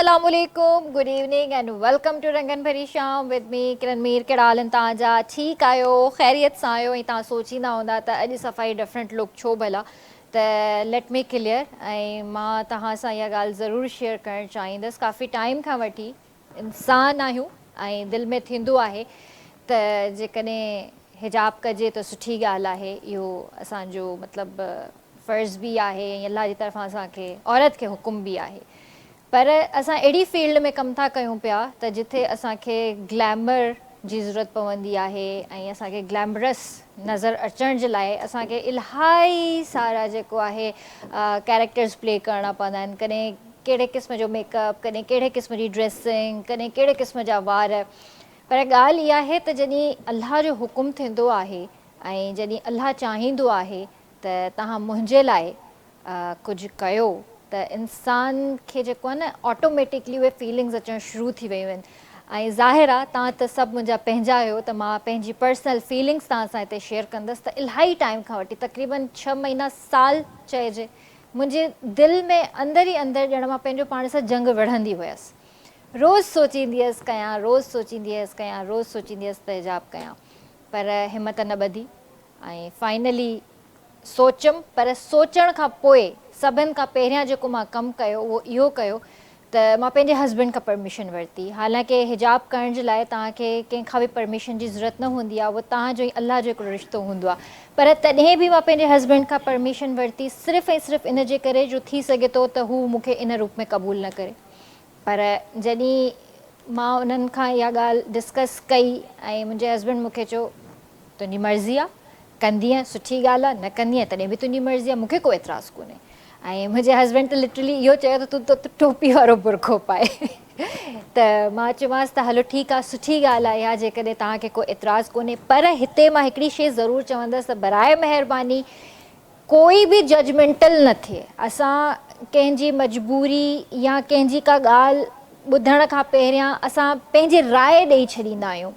Assalamualaikum, good evening and welcome to Rangan Bhari Sham with me Kiranmeer Kedalan ताजा ठीक आयो खैरियत सां आयो ऐं तव्हां सोचींदा हूंदा त अॼु सफ़ाई डिफरेंट लुक छो भला त लेट मी क्लियर ऐं मां तव्हां सां इहा ॻाल्हि ज़रूरु शेयर करणु चाहींदसि काफ़ी टाइम खां वठी इंसान आहियूं ऐं दिलि में थींदो आहे त जेकॾहिं हिजाब कजे त सुठी ॻाल्हि आहे इहो असांजो मतिलबु फ़र्ज़ बि आहे ऐं अलाह जी तरफ़ां असांखे औरत खे हुकुम बि आहे पर असां अहिड़ी फील्ड में कमु था कयूं पिया त जिथे असांखे ग्लैमर जी ज़रूरत पवंदी आहे ऐं असांखे ग्लैमरस नज़र अचण जे लाइ असांखे इलाही सारा जेको आहे कैरेक्टर्स प्ले करणा पवंदा आहिनि कॾहिं कहिड़े क़िस्म जो मेकअप कॾहिं कहिड़े क़िस्म जी ड्रेसिंग कॾहिं कहिड़े क़िस्म जा वार पर ॻाल्हि इहा आहे त जॾहिं अलाह जो हुकुम थींदो आहे ऐं जॾहिं अलाह चाहींदो आहे त तव्हां मुंहिंजे लाइ कुझु कयो त इंसान खे जेको आहे न ऑटोमेटिकली उहे फीलिंग्स अचणु शुरू थी वियूं आहिनि ऐं ज़ाहिर आहे तव्हां त सभु मुंहिंजा पंहिंजा आहियो त मां पंहिंजी पर्सनल फीलिंग्स तव्हां सां हिते शेयर कंदसि त इलाही टाइम खां वठी तक़रीबन 6 महीना साल चइजे मुंहिंजे दिलि में अंदरि ई अंदरि ॼण मां पंहिंजो पाण सां जंग विढ़ंदी हुयसि रोज़ु सोचींदी हुअसि कयां रोज़ु सोचींदी हुअसि कयां रोज़ु सोचींदी हुअसि त हिजाब कयां पर हिमत न ॿधी ऐं फाइनली सोचियमि पर सोचण खां पोइ सभिनि खां पहिरियां जेको मां कमु कयो उहो इहो कयो त मां पंहिंजे हस्बैंड खां परमिशन वरिती हालांकि हिजाब करण जे लाइ तव्हांखे कंहिंखां बि परमिशन जी ज़रूरत न हूंदी आहे उहो तव्हांजो ई अलाह जो हिकिड़ो रिश्तो हूंदो आहे पर तॾहिं बि मां पंहिंजे हस्बैंड खां परमिशन वरिती सिर्फ़ु ऐं सिर्फ़ु इन जे करे जो थी सघे थो त हू मूंखे इन रूप में क़बूल न करे पर जॾहिं मां उन्हनि खां इहा ॻाल्हि डिस्कस कई ऐं मुंहिंजे हस्बैंड मूंखे चयो तुंहिंजी मर्ज़ी आहे कंदीअ सुठी ॻाल्हि आहे न कंदीअ तॾहिं बि तुंहिंजी मर्ज़ी आहे मूंखे को एतिराज़ु कोन्हे ऐं मुंहिंजे हस्बैंड त लिटरली इहो चयो त तूं त टोपी वारो बुरखो पाए त मां चयोमांसि त हलो ठीकु आहे सुठी ॻाल्हि आहे इहा जेकॾहिं तव्हांखे को एतिराज़ु कोन्हे पर हिते मां हिकिड़ी शइ ज़रूरु चवंदसि त बराए महिरबानी कोई बि जजमेंटल न थिए असां कंहिंजी मजबूरी या कंहिंजी का ॻाल्हि ॿुधण खां पहिरियां असां पंहिंजी राय ॾेई छॾींदा आहियूं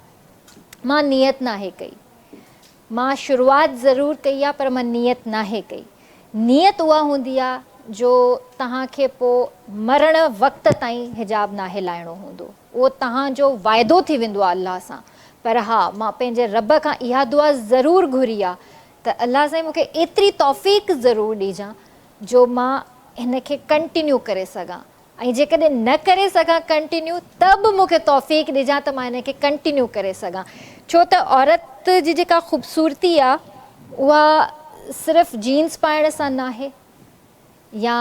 मां नियत नाहे कई मां शुरूआति ज़रूरु कई आहे पर मां नियत नाहे कई नियत उहा हूंदी आहे जो तव्हांखे पोइ मरण वक़्त ताईं हिजाब नाहे लाहिणो हूंदो उहो तव्हांजो वाइदो थी वेंदो आहे अलाह सां पर हा मां पंहिंजे रब खां इहा दुआ ज़रूरु घुरी आहे त अलाह साईं मूंखे एतिरी तौफ़ीक़ ज़रूरु ॾिजां जो मां हिन खे कंटिन्यू करे सघां ऐं जेकॾहिं न करे सघां कंटिन्यू त बि मूंखे तौफ़ीक़ ॾिजां त मां हिन खे कंटिन्यू करे सघां छो त औरत जी जेका ख़ूबसूरती आहे उहा सिर्फ़ु जीन्स पाइण सां नाहे या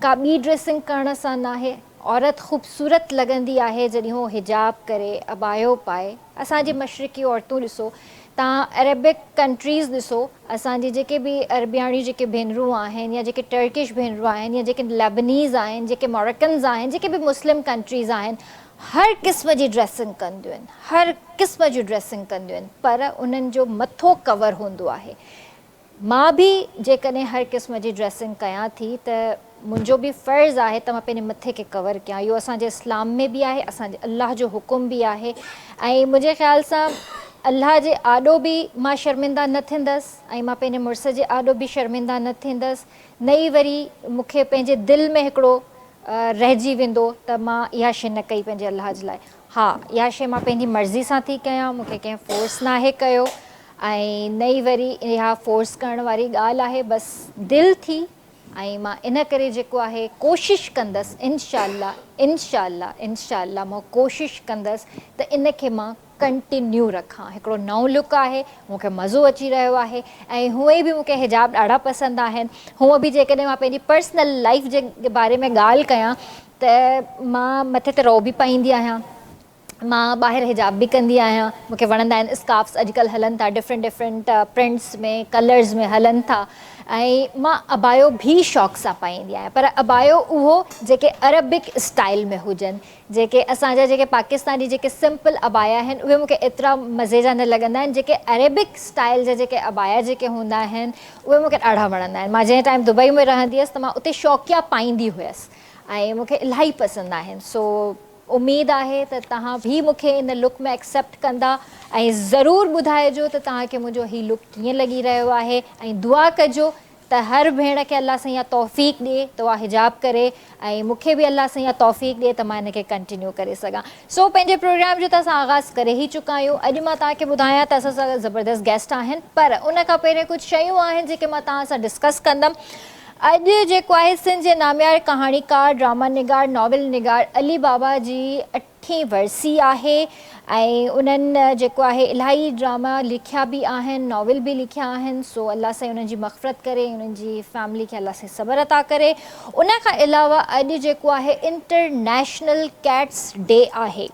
का ॿी ड्रेसिंग करण सां नाहे औरत ख़ूबसूरत लॻंदी आहे जॾहिं उहो हिजाब करे अबायो पाए असांजी मशरिक़ी औरतूं ॾिसो तव्हां अरेबिक कंट्रीज़ ॾिसो असांजी जेके बि अरबियाणी जेके भेनरूं आहिनि या जेके टर्किश भेनरूं आहिनि या जेके लेबनीज़ आहिनि जेके मोरक्कन्स आहिनि जेके बि मुस्लिम कंट्रीज़ आहिनि हर क़िस्म जी ड्रेसिंग कंदियूं आहिनि हर क़िस्म जी ड्रेसिंग कंदियूं आहिनि पर उन्हनि जो मथो कवर हूंदो आहे मां बि जेकॾहिं हर क़िस्म जी ड्रेसिंग कयां थी त मुंहिंजो बि फ़र्ज़ु आहे त मां पंहिंजे मथे खे कवर कयां इहो असांजे इस्लाम में बि आहे असांजे अलाह जो हुकुम बि आहे ऐं मुंहिंजे ख़्याल सां अलाह जे आॾो बि मां शर्मिंदा न थींदसि ऐं मां पंहिंजे मुड़ुस जे आॾो बि शर्मिंदा न थींदसि न ई वरी मूंखे पंहिंजे दिलि में हिकिड़ो रहिजी वेंदो त मां इहा शइ न कई पंहिंजे अलाह जे लाइ हा इहा शइ मां पंहिंजी मर्ज़ी सां थी कयां मूंखे कंहिं फोर्स नाहे कयो ऐं न ई वरी इहा फोर्स करण वारी ॻाल्हि आहे बसि दिलि थी ऐं मां इन करे जेको आहे कोशिशि कंदसि इनशा मां कोशिशि कंदसि त इन खे मां कंटिन्यू रखां हिकिड़ो नओं लुक आहे मूंखे मज़ो अची रहियो आहे ऐं हूअं बि मूंखे हिजाब ॾाढा पसंदि आहिनि हूअं बि जेकॾहिं मां पंहिंजी पर्सनल लाइफ जे बारे में ॻाल्हि कयां त मां मथे ते रओ बि पाईंदी आहियां मां ॿाहिरि हिजाब बि कंदी आहियां मूंखे वणंदा आहिनि स्कार्फ्स अॼुकल्ह हलनि था डिफरेंट प्रिंट्स में कलर्स में हलनि था ऐं मां अबायो बि शौक़ु सां पाईंदी आहियां पर अबायो उहो जेके अरबिक स्टाइल में हुजनि जेके असांजा जेके पाकिस्तानी जेके सिंपल अबाया आहिनि उहे मूंखे एतिरा मज़े जा न लॻंदा आहिनि जेके अरेबिक स्टाइल जा जेके अबाया जेके हूंदा आहिनि उहे मूंखे ॾाढा वणंदा आहिनि मां जंहिं टाइम दुबई में रहंदी हुअसि त मां उते शौक़िया पाईंदी हुयसि ऐं मूंखे इलाही पसंदि आहिनि सो उमेदु आहे त तव्हां बि मूंखे इन लुक में एक्सेप्ट कंदा ऐं ज़रूरु ॿुधाइजो त तव्हांखे मुंहिंजो हीउ लुक कीअं लॻी रहियो आहे ऐं दुआ कजो त हर भेण खे अल्लाह सां इहा तौफ़ीक़ ॾिए त उहा हिजाब करे ऐं मूंखे बि अल्लाह सां इहा तौफ़ीक़ ॾिए त मां हिनखे कंटिन्यू करे सघां। सो पंहिंजे प्रोग्राम जो त असां आगाज़ करे ई चुका आहियूं। अॼु मां तव्हांखे ॿुधायां त असां सां ज़बरदस्त गेस्ट आहिनि, पर उन खां पहिरियों कुझु शयूं आहिनि जेके मां तव्हां सां डिस्कस कंदमि। अॼु जेको आहे सिंध जे नामियार कहाणीकार, ड्रामा निगार, नॉवल निगार अली बाबा जी 8वीं वरसी आहे ऐं उन्हनि जेको आहे इलाही ड्रामा लिखिया बि आहिनि, नॉवल बि लिखिया आहिनि। सो अल्लाह साईं उन्हनि जी मग़फ़िरत करे, उन्हनि जी फैमिली खे अल्लाह साईं सब्र अता करे। उन खां अलावा अॼु जेको आहे इंटरनेशनल कैट्स डे आहे।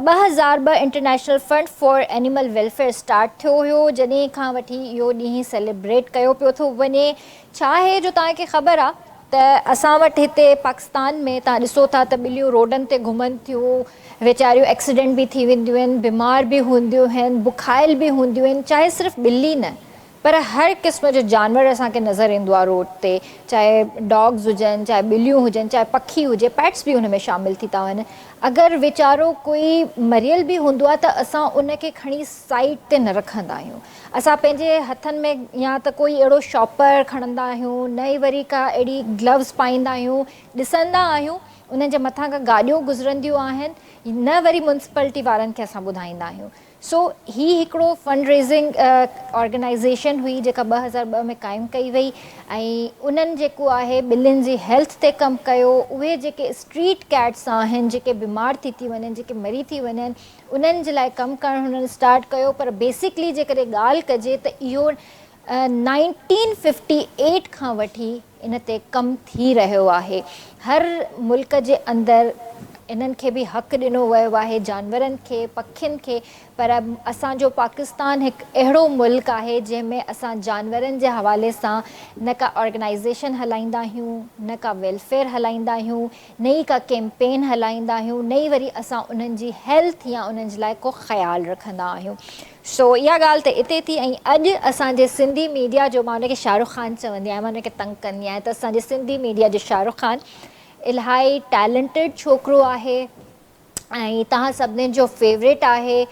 2002 international fund for animal welfare start थियो हुयो, जॾहिं खां वठी इहो ॾींहुं सेलिब्रेट कयो पियो थो वञे। छा आहे जो तव्हांखे ख़बर आहे त असां वटि हिते पाकिस्तान में तव्हां ॾिसो था त ॿिलियूं रोडनि ते घुमनि थियूं, वीचारियूं एक्सीडेंट बि थी वेंदियूं आहिनि, बीमार बि हूंदियूं आहिनि, बुखाइल बि हूंदियूं आहिनि। चाहे सिर्फ़ु ॿिली न, पर हर क़िस्म जो जानवर असांखे नज़र ईंदो आहे रोड ते, चाहे डॉग्स हुजनि, चाहे ॿिलियूं हुजनि, चाहे पखी हुजे, पेट्स बि हुन में शामिलु थी था वञनि। अगरि वीचारो कोई मरियल बि हूंदो आहे त असां उनखे खणी साइड ते न रखंदा आहियूं। असां पंहिंजे हथनि में या त कोई अहिड़ो शॉपर खणंदा आहियूं, न ई वरी का अहिड़ी ग्लव्स पाईंदा आहियूं, ॾिसंदा आहियूं उन्हनि जे मथां खां गाॾियूं गुज़रंदियूं आहिनि, न वरी म्युनिसिपलिटी वारनि खे असां ॿुधाईंदा आहियूं। सो ही हिकिड़ो फंड रेज़िंग ऑर्गेनाइज़ेशन हुई जेका 2002 में क़ाइमु कई वई ऐं उन्हनि जेको आहे ॿिलियुनि जी हेल्थ ते कमु कयो। उहे जेके स्ट्रीट कैट्स आहिनि, जेके बीमार थी वञनि, जेके मरी थी वञनि, उन्हनि जे लाइ कमु करणु हुननि स्टार्ट कयो। पर बेसिकली जेकॾहिं ॻाल्हि कजे त इहो 1958 खां वठी इन ते कमु थी रहियो आहे। हर मुल्क जे अंदरि इन्हनि खे बि हक़ु ॾिनो वियो आहे, जानवरनि खे, पखियुनि खे। पर असांजो पाकिस्तान हिकु अहिड़ो मुल्क आहे जंहिंमें असां जानवरनि जे हवाले सां न का ऑर्गेनाइज़ेशन हलाईंदा आहियूं, न का वेलफेयर हलाईंदा आहियूं, न ई का कैंपेन हलाईंदा आहियूं, न ई वरी असां उन्हनि जी हेल्थ या उन्हनि जे लाइ को ख़्यालु रखंदा आहियूं। सो इहा ॻाल्हि त हिते थी। ऐं अॼु असांजे सिंधी मीडिया जो, मां उनखे शाहरुख़ ख़ान चवंदी आहियां, मां उनखे तंग कंदी आहियां, त असांजे सिंधी मीडिया जो शाहरुख़ ख़ान इलाही टैलेंटेड छोकिरो आहे ऐं तव्हां सभिनीनि जो फेवरेट आहे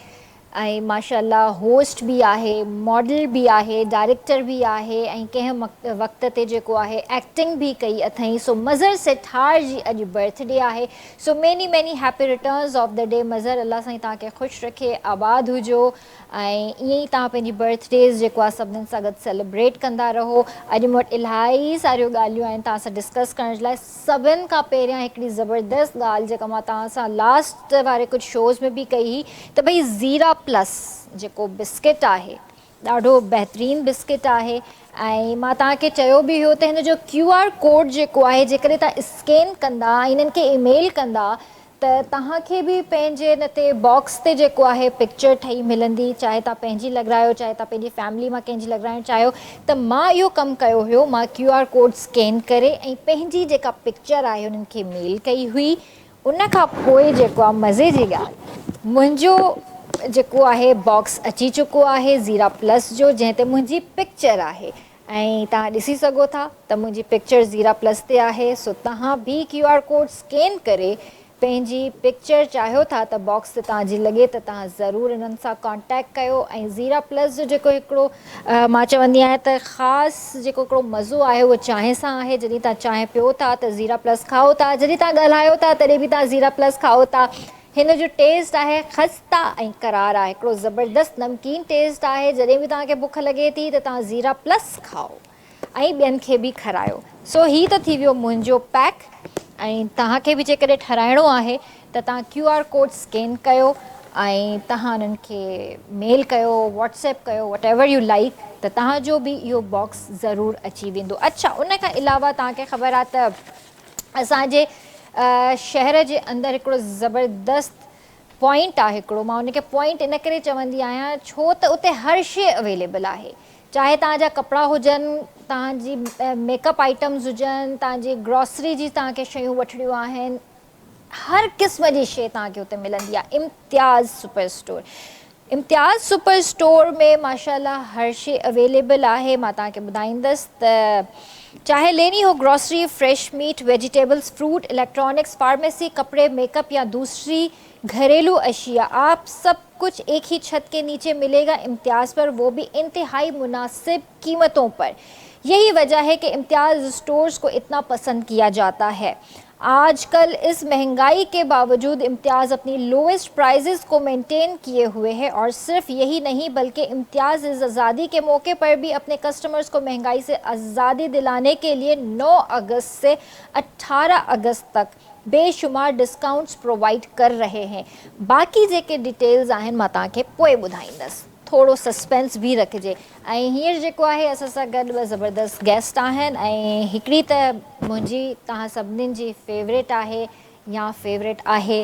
ऐं माशाअल्लाह होस्ट बि आहे, मॉडल बि आहे, डायरेक्टर बि आहे ऐं कंहिं वक़्त ते जेको आहे एक्टिंग बि कई अथई। सो मज़र सेठार जी अॼु बर्थडे आहे। So many many happy returns of the day Mazhar. अल्लाह साईं तव्हांखे ख़ुशि रखे, आबाद हुजो ऐं ईअं ई तव्हां पंहिंजी बर्थडेज़ जेको आहे सभिनीनि सां गॾु सेलिब्रेट कंदा रहो। अॼु मूं वटि इलाही सारियूं ॻाल्हियूं आहिनि तव्हां सां डिस्कस करण जे लाइ। सभिनि खां पहिरियां हिकिड़ी ज़बरदस्त ॻाल्हि जेका मां तव्हां सां लास्ट वारे कुझु शोज़ में बि कई हुई, त भई ज़ीरा प्लस जेको बिस्किट आहे, ॾाढो बहितरीनु बिस्किट आहे ऐं मां तव्हांखे चयो बि हुयो त हिन जो QR कोड जेको आहे, जेकॾहिं तव्हां स्कैन कंदा, इन्हनि खे ईमेल कंदा त तव्हांखे बि पंहिंजे हिन ते बॉक्स ते जेको आहे पिक्चर ठही मिलंदी। चाहे तव्हां पंहिंजी लॻारायो, चाहे तव्हां पंहिंजी फैमिली मां कंहिंजी लॻाराइणु चाहियो। त मां इहो कमु कयो हुयो, मां QR कोड स्कैन करे ऐं पंहिंजी जेका पिक्चर आहे उन्हनि खे मेल कई हुई। उन खां पोइ जेको आहे मज़े जी ॻाल्हि, मुंहिंजो जेको आहे बॉक्स अची चुको आहे ज़ीरा प्लस जो, जंहिं ते मुंहिंजी पिक्चर आहे ऐं तव्हां ॾिसी सघो था त मुंहिंजी पिक्चर ज़ीरा प्लस ते आहे। सो तव्हां बि QR कोड स्कैन करे पंहिंजी पिक्चर चाहियो था त बॉक्स ते तव्हांजी लॻे त तव्हां ज़रूरु इन्हनि सां कॉन्टेक्ट कयो। ऐं ज़ीरा प्लस जो जेको हिकिड़ो मां चवंदी आहियां त ख़ासि जेको हिकिड़ो मज़ो आहे उहो चांहि सां आहे। जॾहिं तव्हां चांहि पियो था त ज़ीरा प्लस खाओ था, जॾहिं तव्हां ॻाल्हायो था तॾहिं बि तव्हां ज़ीरा प्लस खाओ था। हिन जो टेस्ट आहे ख़स्ता ऐं करार आहे, हिकिड़ो ज़बरदस्त नमकीन टेस्ट आहे। जॾहिं बि तव्हांखे बुख लॻे थी त तव्हां ज़ीरा प्लस खाओ ऐं ॿियनि खे बि खारायो। सो हीअ त थी वियो मुंहिंजो पैक। ऐं तव्हांखे बि जेकॾहिं ठाराइणो आहे त तव्हां QR कोड स्कैन कयो ऐं तव्हां उन्हनि खे मेल कयो, व्हाट्सएप कयो, वट एवर यू लाइक, त तव्हांजो बि इहो बॉक्स ज़रूरु अची वेंदो। अच्छा, उन खां अलावा तव्हांखे ख़बर आहे त असांजे शहर जे अंदरि हिकिड़ो ज़बरदस्त पॉइंट आहे हिकिड़ो। मां उनखे पॉइंट इन करे चवंदी आहियां छो त उते हर शइ अवेलेबल आहे। चाहे तव्हांजा कपिड़ा हुजनि, तव्हांजी मेकअप आइटम्स हुजनि, तव्हांजी ग्रॉसरी जी तव्हांखे शयूं वठणियूं आहिनि, हर क़िस्म जी शइ तव्हांखे हुते मिलंदी आहे। इम्तियाज़ सुपर स्टोर, इम्तियाज़ सुपर स्टोर में माशाल्लाह हर शइ अवेलेबल आहे। मां तव्हांखे ॿुधाईंदसि त चाहे लेनी हो grocery, fresh meat, vegetables, fruit, electronics, pharmacy, कपिड़े, मेकअप या दूसरी घरेलू अशिया, आप सब कुछ एक ही छत के नीचे मिलेगा इम्तियाज़ पर, वो भी इंतहाई मुनासिब कीमतों पर। यही वजह है कि इम्तियाज़ स्टोर्स को इतना पसंद किया जाता है। आजकल इस महंगाई के बावजूद इम्तियाज़ अपनी लोएस्ट प्राइजेस को मेंटेन किए हुए है, और सिर्फ यही नहीं बल्कि इम्तियाज़ इस आज़ादी के मौके पर भी अपने कस्टमर्स को महंगाई से आज़ादी दिलाने के लिए 9 अगस्त से 18 अगस्त तक बेशुमार डिस्काउंट्स प्रोवाइड कर रहे हैं। बाकी जेके डिटेल्स आहिनि मां तव्हांखे पोइ ॿुधाईंदसि, थोरो सस्पेंस भी रखिजे। ऐं हींअर जेको आहे असां सां गॾु ॿ ज़बरदस्त गेस्ट आहिनि, ऐं हिकिड़ी त मुंहिंजी तव्हां सभिनीनि जी फेवरेट आहे या फेवरेट आहे,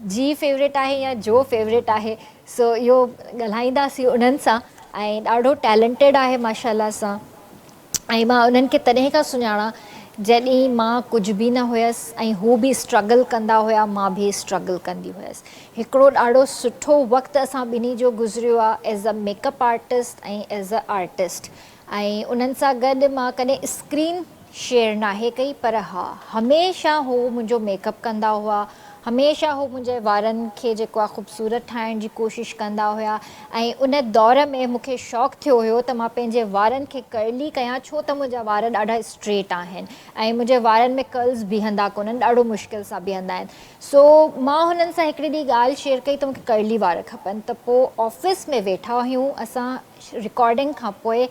जी फेवरेट आहे या जो फेवरेट आहे, सो इहो ॻाल्हाईंदासीं उन्हनि सां। ऐं ॾाढो टैलेंटेड आहे माशाल्लाह सां, ऐं मां उन्हनि खे तॾहिं खां सुञाणा जॾहिं मां कुझु बि न हुयसि ऐं हू बि स्ट्रगल कंदा हुया, मां बि स्ट्रगल कंदी हुयसि। हिकिड़ो ॾाढो सुठो वक़्तु असां ॿिन्ही जो गुज़रियो आहे एज़ अ मेकअप आर्टिस्ट ऐं एज़ अ आर्टिस्ट। ऐं उन्हनि सां गॾु मां कॾहिं स्क्रीन शेयर नाहे कई, पर हा हमेशह हू मुंहिंजो मेकअप कंदा हुआ, हमेशह हू मुंहिंजे वारनि खे जेको आहे ख़ूबसूरत ठाहिण जी कोशिशि कंदा हुया। ऐं उन दौर में मूंखे शौक़ु थियो हुयो त मां पंहिंजे वारनि खे कर्ली कयां, छो त मुंहिंजा वार ॾाढा स्ट्रेट आहिनि ऐं मुंहिंजे वारनि में कर्ल्स बीहंदा कोन्हनि, ॾाढो मुश्किल सां बीहंदा आहिनि। सो मां हुननि सां हिकिड़ी ॾींहुं ॻाल्हि शेयर कई त मूंखे कर्ली वार खपनि। त पोइ ऑफिस में वेठा हुयूं असां, रिकॉर्डिंग खां पोइ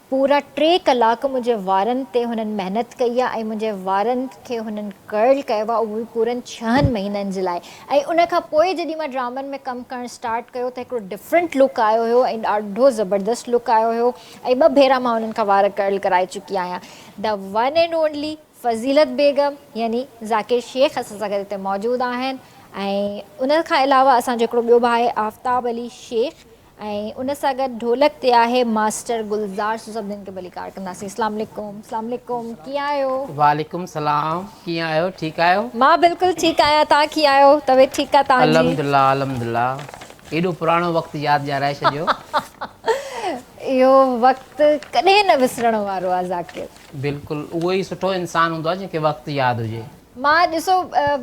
पूरा 3 कलाक मुंहिंजे वारनि ते हुननि महिनत कई आहे ऐं मुंहिंजे वारनि खे हुननि कर्ल कयो आहे, उहो बि पूरनि 6 महीननि जे लाइ। ऐं उन खां पोइ जॾहिं मां ड्रामनि में कमु करणु स्टार्ट कयो त हिकिड़ो डिफरेंट लुक आयो हुयो ऐं ॾाढो ज़बरदस्त लुक आयो हुयो। ऐं 2 भेरा मां हुननि खां वार कर्ल कराए चुकी आहियां। The one and only Fazeelat Begum यानी ज़ाकिर शेख असां सां गॾु हिते मौजूदु आहिनि। ऐं उन खां अलावा असांजो हिकिड़ो ॿियो भाउ आहे आफ्ताब अली शेख, ऐं उन सां गॾु ढोलक ते आहे मास्टर गुलज़ार। सभिनीनि खे भली कार कंदासीं। अस्सलाम वालेकुम। अस्सलाम वालेकुम, कीअं आहियो? वालेकुम सलाम, कीअं आहियो? ठीकु आहियो? मां बिल्कुलु ठीकु आहियां, तव्हां कीअं आहियो? तबियत ठीकु आहे तव्हांजी? अल्हम्दुलिल्लाह अल्हम्दुलिल्लाह। एॾो पुराणो वक़्तु यादि ॾियाराए छॾियो। इहो वक़्तु कॾहिं न विसरण वारो आहे ज़ाकिर। बिल्कुलु उहो ई सुठो इंसानु हूंदो आहे जंहिंखे वक़्तु यादि हुजे। मां ॾिसो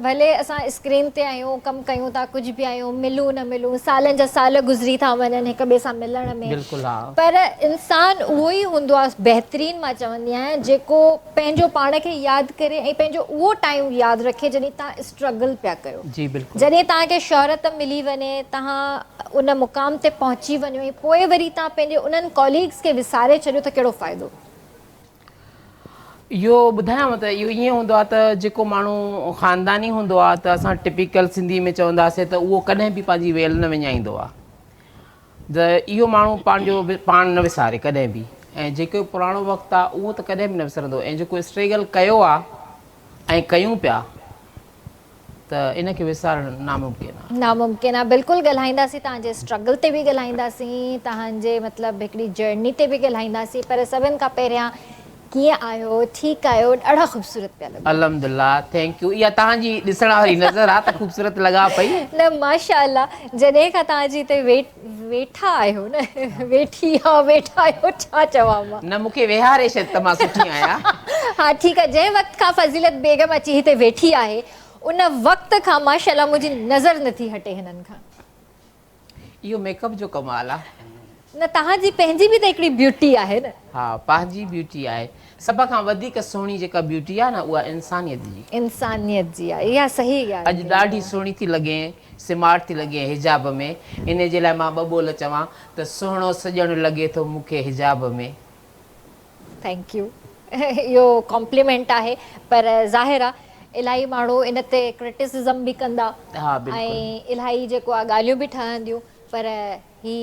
भले असां स्क्रीन ते आहियूं, कमु कयूं था, कुझु बि आहियूं, मिलूं न मिलूं, सालनि जा साल गुज़री था वञनि हिक ॿिए सां मिलण में, बिल्कुलु हा। पर इंसानु उहो ई हूंदो आहे बहितरीनु, मां चवंदी आहियां, जेको पंहिंजो पाण खे यादि करे ऐं पंहिंजो उहो टाइम यादि रखे जॾहिं तव्हां स्ट्रगल पिया कयो। जी बिल्कुलु। जॾहिं तव्हांखे शोहरत मिली वञे, तव्हां उन मुक़ाम ते पहुची वञो ऐं पोइ वरी तव्हां पंहिंजे उन्हनि कॉलीग्स खे विसारे छॾियो त कहिड़ो फ़ाइदो? इहो ॿुधायांव त इहो ईअं हूंदो आहे त जेको माण्हू ख़ानदानी हूंदो आहे त असां टिपिकल सिंधी में चवंदासीं त उहो कॾहिं बि पंहिंजी वेल न विञाईंदो आहे। त इहो माण्हू पंहिंजो पाण न विसारे कॾहिं बि, ऐं जेको पुराणो वक़्तु आहे उहो त कॾहिं बि न विसरंदो। ऐं जेको स्ट्रगल कयो आहे ऐं कयूं पिया त इन खे विसारणु नामुमकिन आहे। नामुमकिन आहे, बिल्कुलु ॻाल्हाईंदासीं, तव्हांजे स्ट्रगल ते बि ॻाल्हाईंदासीं, तव्हांजे मतिलबु हिकिड़ी जर्नी ते बि ॻाल्हाईंदासीं, पर सभिनि खां पहिरियां कीअं आहियो? ठीकु आहियो? ॾाढा ख़ूबसूरत पिया लॻो। अल्हम्दुलिल्लाह, थैंक यू। इहा तव्हांजी ॾिसण वारी नज़र आहे त ख़ूबसूरत लॻा पई न माशाअल्लाह, जॾहिं खां तव्हांजी हिते वेठा आहियो न, वेठी आहे, वेठा आहियो, छा चवां मां? न मूंखे विहारे छॾ त मां सुठी आहियां। हा ठीकु आहे, जंहिं वक़्त खां फ़ज़ीलत बेगम अची हिते वेठी आहे उन वक़्त खां माशाअल्लाह मुंहिंजी नज़र नथी हटे हिननि खां। इहो मेकअप जो कमाल आहे। न तव्हांजी पंहिंजी बि त हिकिड़ी ब्यूटी आहे न। हा, पंहिंजी ब्यूटी आहे। सभ खां वधीक सुहिणी जेका ब्यूटी आहे न उहा इंसानियत जी। इंसानियत जी आहे, इहा सही ॻाल्हि। अॼु ॾाढी सुहिणी थी लॻे, स्मार्ट थी लॻे हिजाब में। इन जे लाइ मां 2 ॿोल चवां त सुहिणो सॼणु लॻे थो मूंखे हिजाब में। Thank U. इहो कॉम्प्लीमेंट आहे, पर ज़ाहिर आहे इलाही माण्हू इन ते क्रिटिसिज़म बि कंदा ऐं इलाही जेको आहे ॻाल्हियूं बि ठहंदियूं, पर ही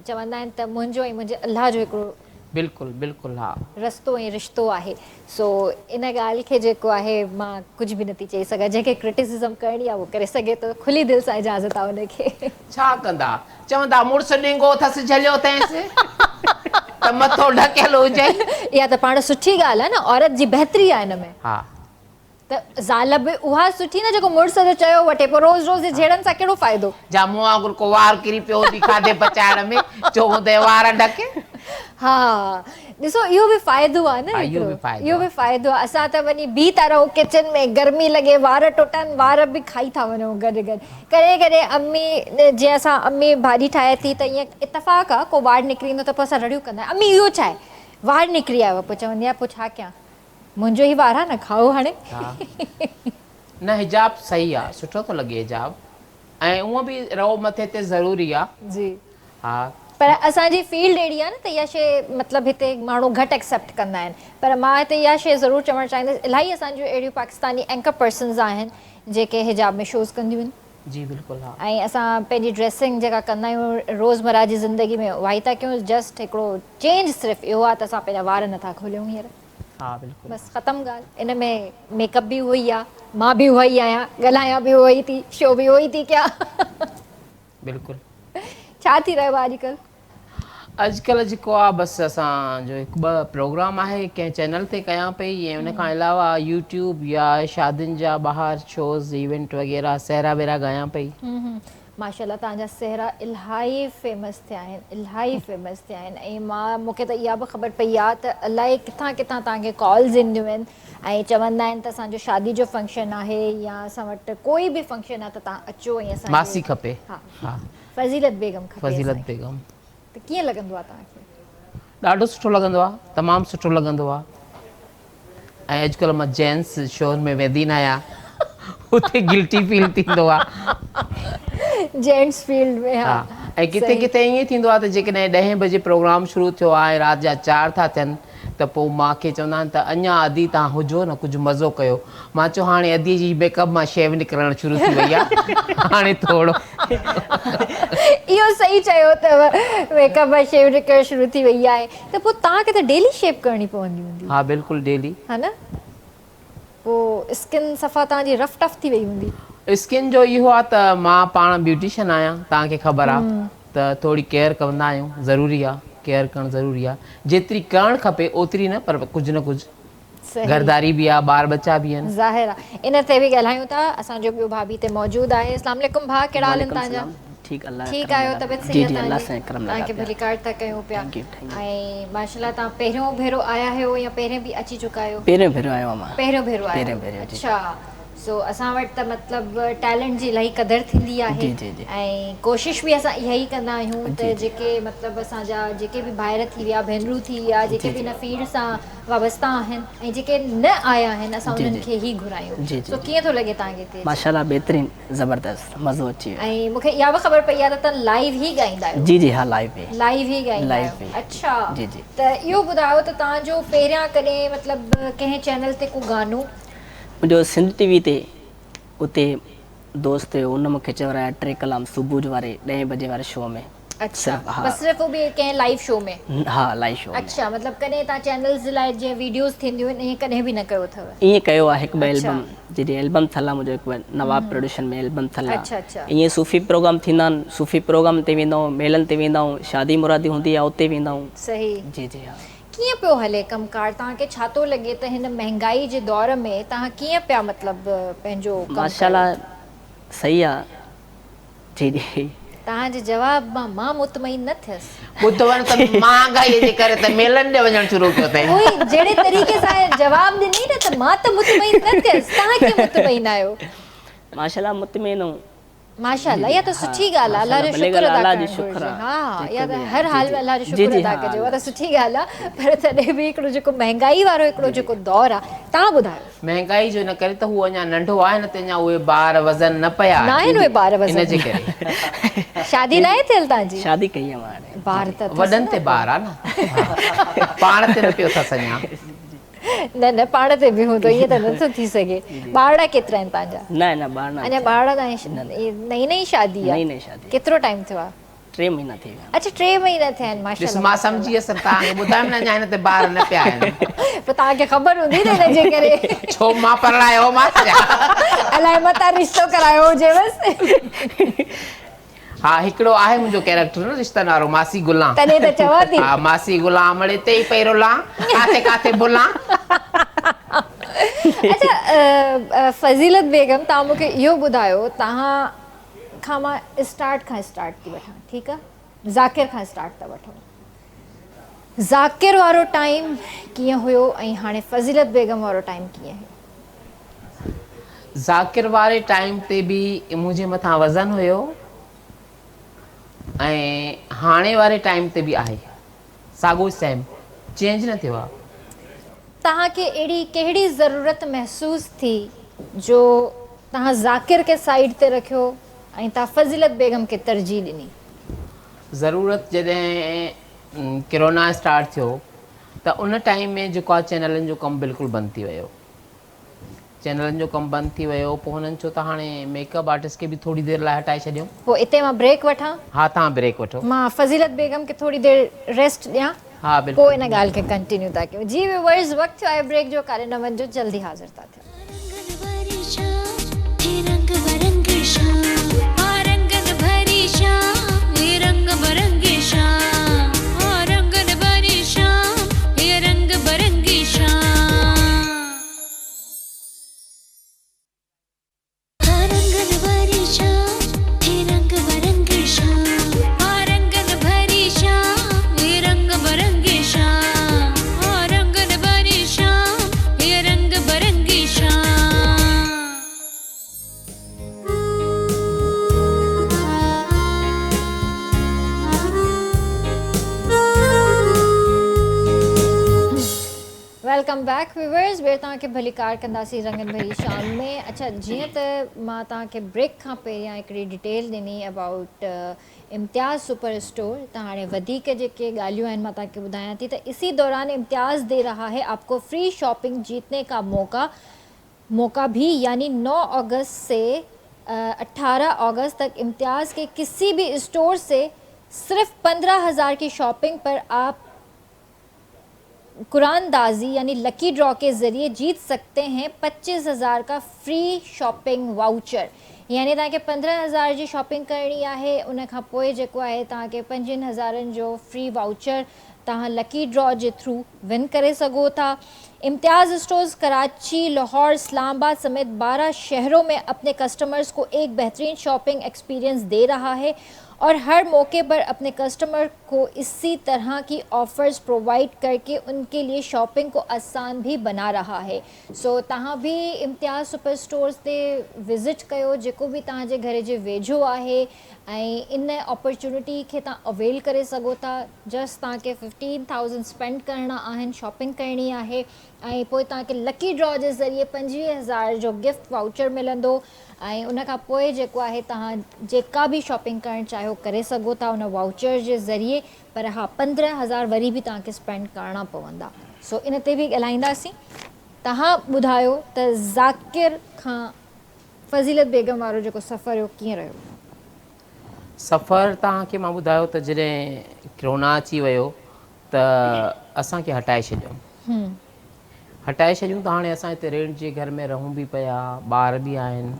चवंदा आहिनि त मुंहिंजो ऐं मुंहिंजे अल्लाह जो हिकिड़ो बिल्कुलु बिल्कुलु हा रस्तो ऐं रिश्तो आहे। सो इन ॻाल्हि खे जेको आहे मां कुझु बि नथी चई सघां, जंहिंखे क्रिटिसिज़म करणी आहे उहो करे सघे थो, खुली दिलि सां इजाज़त आहे हुनखे। छा कंदा? चवंदा मुड़ुसु ॾिंगो अथसि, झलियो अथसि त मथो ढकियल हुजे। इहा त पाण सुठी ॻाल्हि आहे न, औरत जी बहितरी आहे हिन में। हा त ज़ाल बि उहा सुठी न जेको मुड़ुस जो चयो वठे, पोइ रोज़ रोज़ झेड़नि सां कहिड़ो फ़ाइदो? जा मुंहुं वांगुरु को वार किरी पियो हूंदी खाधे पचाइण में, चओ त वार ढके। हा ॾिसो इहो बि फ़ाइदो आहे न हा, इहो हिकिड़ो। बि फ़ाइदो इहो बि फ़ाइदो आहे। असां त वञी बीह था रहूं किचन में, गर्मी लॻे, वार टुटनि, वार बि खाई था वञूं गॾु गॾु। कॾहिं कॾहिं अम्मी जीअं असां अम्मी भाॼी ठाहे थी त ईअं इतफ़ाक़ आहे को वार निकिरी ईंदो त पोइ असां रड़ियूं कंदा आहियूं, अम्मी इहो छा आहे, वार निकिरी आयो। पोइ चवंदी आहे पोइ छा कयां, मुंहिंजो ई वार आहे न, खाओ हाणे। हा न हिजाब सही आहे, सुठो थो लॻे हिजाब, ऐं उहो बि रओ मथे ते ज़रूरी आहे। जी हा पर असांजी फील्ड अहिड़ी आहे न त इहा शइ मतिलबु हिते माण्हू घटि एक्सेप्ट कंदा आहिनि। पर मां हिते इहा शइ ज़रूरु चवणु चाहींदसि, इलाही असांजूं अहिड़ियूं पाकिस्तानी एंकर पर्सन्स आहिनि जेके हिजाब में शोज़ कंदियूं आहिनि। जी बिल्कुलु। हा ऐं असां पंहिंजी ड्रेसिंग जेका कंदा आहियूं रोज़मर्रा जी ज़िंदगी में उहा ई था कयूं। जस्ट हिकिड़ो चेंज सिर्फ़ु इहो आहे त असां पंहिंजा वार नथा खोलियूं हींअर। हा बिल्कुलु। बसि ख़तमु ॻाल्हि। इन में मेकअप बि उहो ई आहे, मां बि उहा ई आहियां, ॻाल्हायां बि उहो ई थी, शो बि उहो ई थी कयां। बिल्कुलु। छा थी रहियो आहे अॼुकल्ह? अॼुकल्ह जेको आहे बसि असांजो हिकु ॿ प्रोग्राम आहे कंहिं चैनल ते कयां पई, ऐं उन खां अलावा यूट्यूब या शादियुनि जा ॿाहिरि शोज़ इवेंट वग़ैरह सहरा वेरा ॻायां पई। माशाल्लाह तव्हांजा सहरा इलाही फेमस थिया आहिनि, इलाही फेमस थिया आहिनि। ऐं मूंखे त इहा बि ख़बर पई आहे त अलाए किथां किथां तव्हांखे कॉल्स ईंदियूं आहिनि ऐं चवंदा आहिनि त असांजो शादी जो फंक्शन आहे या असां वटि कोई बि फंक्शन आहे त तव्हां अचो ऐं असांखे मासी खपे। हा हा फज़ीलत बेगम खपे फज़ीलत असांखे। बेगम। त कीअं लॻंदो आहे तव्हांखे? ॾाढो सुठो लॻंदो आहे, तमामु सुठो लॻंदो आहे। ऐं अॼुकल्ह मां जेंट्स शोर में वेंदी न आहियां, उते गिल्टी फील थींदो आहे। जेंट्स फील्ड में हा ऐं किथे किथे ईअं थींदो आहे त जेकॾहिं 10 बजे प्रोग्राम शुरू थियो आहे, राति जा 4 था थियनि, त पोइ मूंखे चवंदा आहिनि त अञा अधी तव्हां हुजो न, कुझु मज़ो कयो। मां चयो हाणे अधी जी मेकअप मां शेव निकिरणु शुरू थी वई आहे, हाणे थोरो। इहो सही चयो अथव, मेकअप मां शेव निकिरणु शुरू थी वई आहे त पोइ तव्हांखे त डेली शेव करणी पवंदी हूंदी? हा बिल्कुलु डेली। हा न, पोइ स्किन सफ़ा तव्हांजी रफ टफ थी वई हूंदी? स्किन जो इहो आहे त मां पाण ब्यूटिशियन आहियां, तव्हांखे ख़बर आहे, त थोरी केयर कंदा आहियूं, ज़रूरी आहे, केयर करणु ज़रूरी आहे। जेतिरी करणु खपे ओतिरी न, पर कुझु न कुझु घरदारी बि आहे, ॿार बच्चा बि आहिनि। ज़ाहिर आहे। इन ते बि ॻाल्हायूं था। असांजो ॿियो भाभी हिते मौजूदु आहे। अस्सलाम वालेकुम भाउ, कहिड़ा हाल आहिनि तव्हांजा? ठीकु आहियो? तबियत सही आहे तव्हांजी? तव्हांखे बि रिकॉर्ड था कयूं पिया। ऐं माशाल्लाह तव्हां पहिरियों भेरो आया आहियो या पहिरें बि अची चुका आहियो? पहिरियों भेरो आयो मां। पहिरियों भेरो आया? अच्छा। सो असां वटि त मतिलबु टैलेंट जी इलाही क़दुरु थींदी आहे ऐं कोशिशि बि असां इहा ई कंदा आहियूं त जेके मतिलबु असांजा जेके बि ॿाहिरि थी विया, भेनरूं थी विया, जेके बि हिन फील्ड सां वाबस्ता आहिनि ऐं जेके न आया आहिनि, असां उन्हनि खे ई घुरायूं। सो कीअं थो लॻे तव्हांखे हिते? माशाल्लाह बहितरीन, ज़बरदस्त, मज़ो अची वियो। ऐं मूंखे इहा बि ख़बर पई आहे त तव्हां लाइव ई ॻाईंदा आहियो? जी जी हा, लाइव ही। लाइव ई ॻाईंदा आहियो? अच्छा। जी जी। त इहो ॿुधायो त तव्हांजो पहिरियां कॾहिं मतिलबु कंहिं चैनल ते को गानो? मुंहिंजो सिंध टीवी ते उते दोस्त हुयो, उन मूंखे चवराया 3 कलाम सुबुह जो वारे 10 बजे वारे शो में। अच्छा, बस सिर्फ़ बि कंहिं लाइव शो में? हा, लाइव शो। अच्छा, मतलब कॾहिं तव्हां चैनल्स जे लाइ जीअं वीडियोस थींदियूं आहिनि ईअं कॾहिं बि न कयो अथव? ईअं कयो आहे, हिकु ॿ एल्बम, जॾहिं एल्बम थला मुंहिंजो हिकु नवाब प्रोडक्शन में एल्बम थला। अच्छा अच्छा। ईअं सूफ़ी प्रोग्राम थींदा आहिनि, सूफ़ी प्रोग्राम ते वेंदा आहियूं, मेलनि ते वेंदा आहियूं, शादी मुरादी हूंदी आहे उते वेंदा आहियूं। सही। जी जी हा। कीअं पियो हले कमकार? तव्हांखे छा थो लॻे त हिन महांगाई जे दौर में तव्हां कीअं पिया मतिलबु पंहिंजो कमु? माशाल्लाह सही आहे। जी जी। तव्हांजे जवाब मां मुतमइन न थियसि। ॿुध वञ त महांगाई जे करे त मेलनि ॾे वञणु शुरू कयो अथई। उहोई जहिड़े तरीक़े सां जवाब ॾिनी न त मां त मुतमइन न थियसि। तव्हां कीअं मुतमइन आहियो? माशाल्लाह मुतमइन हूं। माशाल्लाह, इहा त सुठी ॻाल्हि आहे। अल्लाह जो शुक्र अदा करणु घुरिजे। हा, इहा त हर हाल में अल्लाह जो शुक्र अदा कजो, उहा त सुठी ॻाल्हि आहे। पर तॾहिं बि हिकिड़ो जेको महांगाई वारो हिकिड़ो जेको दौर आहे, तव्हां ॿुधायो। महांगाई जो इन करे त हू अञा नंढो आहे न, त अञा उहे ॿार वज़न न पिया आहिनि। उहे ॿार वज़न इन जे करे। शादी न आहे थियल तव्हांजी? शादी कई आहे मां हाणे। ॿार त वॾनि ते ॿार आहे न, पाण ते न पियो अथसि अञा। न न, पाण ते बि हूंदो, ईअं त नथो थी सघे। ॿार केतिरा आहिनि तव्हांजा? न न, ॿार न अञा ॿार न आहिनि। नई नई शादी आहे? नई शादी। केतिरो टाइम थियो आहे? 3 महीना थी विया। अच्छा, 3 महीना थिया आहिनि। ॾिस, माशाल्लाह। मां सम्झी वियसि, तव्हांखे ॿुधायमि न अञा हिन ते ॿार न पिया आहिनि। पोइ तव्हांखे ख़बर हूंदी न हिन जे करे। छो मां परणायो मां? अलाए मतां रिश्तो करायो हुजे बसि। हा, हिकिड़ो आहे मुंहिंजो कैरेक्टर न रिश्तनि वारो, मासी गुलाम। तॾहिं त चवां थी। हा, मासी गुलाम अड़े ते ई पई रुलां, काथे काथे बुलां। अच्छा, फज़ीलत बेगम, तव्हां मूंखे इहो ॿुधायो, तव्हां खां मां स्टार्ट थी वठां, ठीकु आहे? ज़ाकिर खां स्टार्ट था वठूं। ज़ाकिर वारो टाइम कीअं हुयो ऐं हाणे फ़ज़ीलत बेगम वारो टाइम कीअं आहे? ज़ाकिर वारे टाइम ते बि मुंहिंजे मथां वज़न हुयो ऐं हाणे वारे टाइम ते बि आहे, साॻियो सेम, चेंज न थियो आहे। तव्हांखे अहिड़ी कहिड़ी ज़रूरत महसूस थी जो तव्हां ज़ाकिर खे साइड ते रखियो ऐं तव्हां फ़ज़ीलत बेगम खे तरजीह ॾिनी? ज़रूरत जॾहिं कोरोना स्टार्ट थियो त उन टाइम में जेको आहे चैनलनि जो कमु बिल्कुलु बंदि थी वियो। चैनलनि जो कमु बंदि थी वियो, पोइ हुननि चयो त हाणे मेकअप आर्टिस्ट खे बि थोरी देरि लाइ हटाए छॾियूं। पोइ इते मां ब्रेक वठां, हा, तव्हां ब्रेक वठो। मां फ़ज़ीलत बेगम खे थोरी देरि रेस्ट ॾियां, हा बिल्कुलु। पोइ इन ॻाल्हि खे कंटिन्यू था कयूं। जी व्यूअर्स, वक़्तु थियो आहे ब्रेक जो, कारे न वञिजो, जल्दी हाज़िर था थियूं। वेलकम बैक व्यूअर्स, ॿियो तव्हांखे भली कार कंदासीं रंगन भरी शाम में। अच्छा, जीअं त मां तव्हांखे ब्रेक खां पहिरियां हिकिड़ी डिटेल ॾिनी अबाउट इम्तियाज़ सुपर स्टोर, त हाणे वधीक जेके ॻाल्हियूं आहिनि मां तव्हांखे ॿुधायां थी। त इसी दौरान इम्तियाज़ दे रहा है आपको फ्री शॉपिंग जीतने का मौका भी, यानी 9 अगस्त से 18 अगस्त तक इम्तियाज़ के किसी भी स्टोर से सिर्फ 15,000 की शॉपिंग पर आप कुरानदाजी यानी लकी ड्रॉ के ज़रिए जीत सकते हैं 25,000 का फ्री शॉपिंग वाउचर। यानी तव्हांखे 15,000 जी शॉपिंग करणी आहे, उन खां पोइ जेको आहे तव्हांखे 5,000 जो फ्री वाउचर तव्हां लकी ड्रॉ जे थ्रू विन करे सघो था। इम्तियाज़ स्टोर्स कराची, लाहौर, इस्लामाबाद समेत 12 शहरों में अपने कस्टमर्स को एक बेहतरीन शॉपिंग एक्सपीरियंस दे रहा है और हर मौके पर अपने कस्टमर को इसी तरह की ऑफ़र्स प्रोवाइड करके उनके लिए शॉपिंग को आसान भी बना रहा है। सो तव्हां भी इम्तियाज़ सुपर स्टोर्स ते विज़िट कयो, जेको भी तव्हांजे घर जे वेझो आहे, ऐं इन अपॉर्चुनिटी खे तव्हां अवेल करे सघो था। जस्ट तव्हांखे 15,000 स्पेंड करणा आहिनि, शॉपिंग करणी आहे, ऐं पोइ तव्हांखे लकी ड्रॉ जे ज़रिए 25,000 जो गिफ्ट वाउचर मिलंदो। ऐं उन खां पोइ जेको आहे तव्हां जेका बि शॉपिंग करणु चाहियो करे सघो था उन वाउचर जे ज़रिए। पर हा, 15,000 वरी बि तव्हांखे स्पेंड करणा पवंदा। सो इन ते बि ॻाल्हाईंदासीं। तव्हां ॿुधायो त ज़ाकिर खां फ़ज़ीलत बेगम वारो जेको सफ़र हुयो कीअं रहियो? सफ़र तव्हांखे मां ॿुधायो त जॾहिं कोरोना अची वियो त असांखे हटाए छॾियूं त हाणे असां हिते रेंट जे घर में रहूं बि पिया, ॿार बि आहिनि,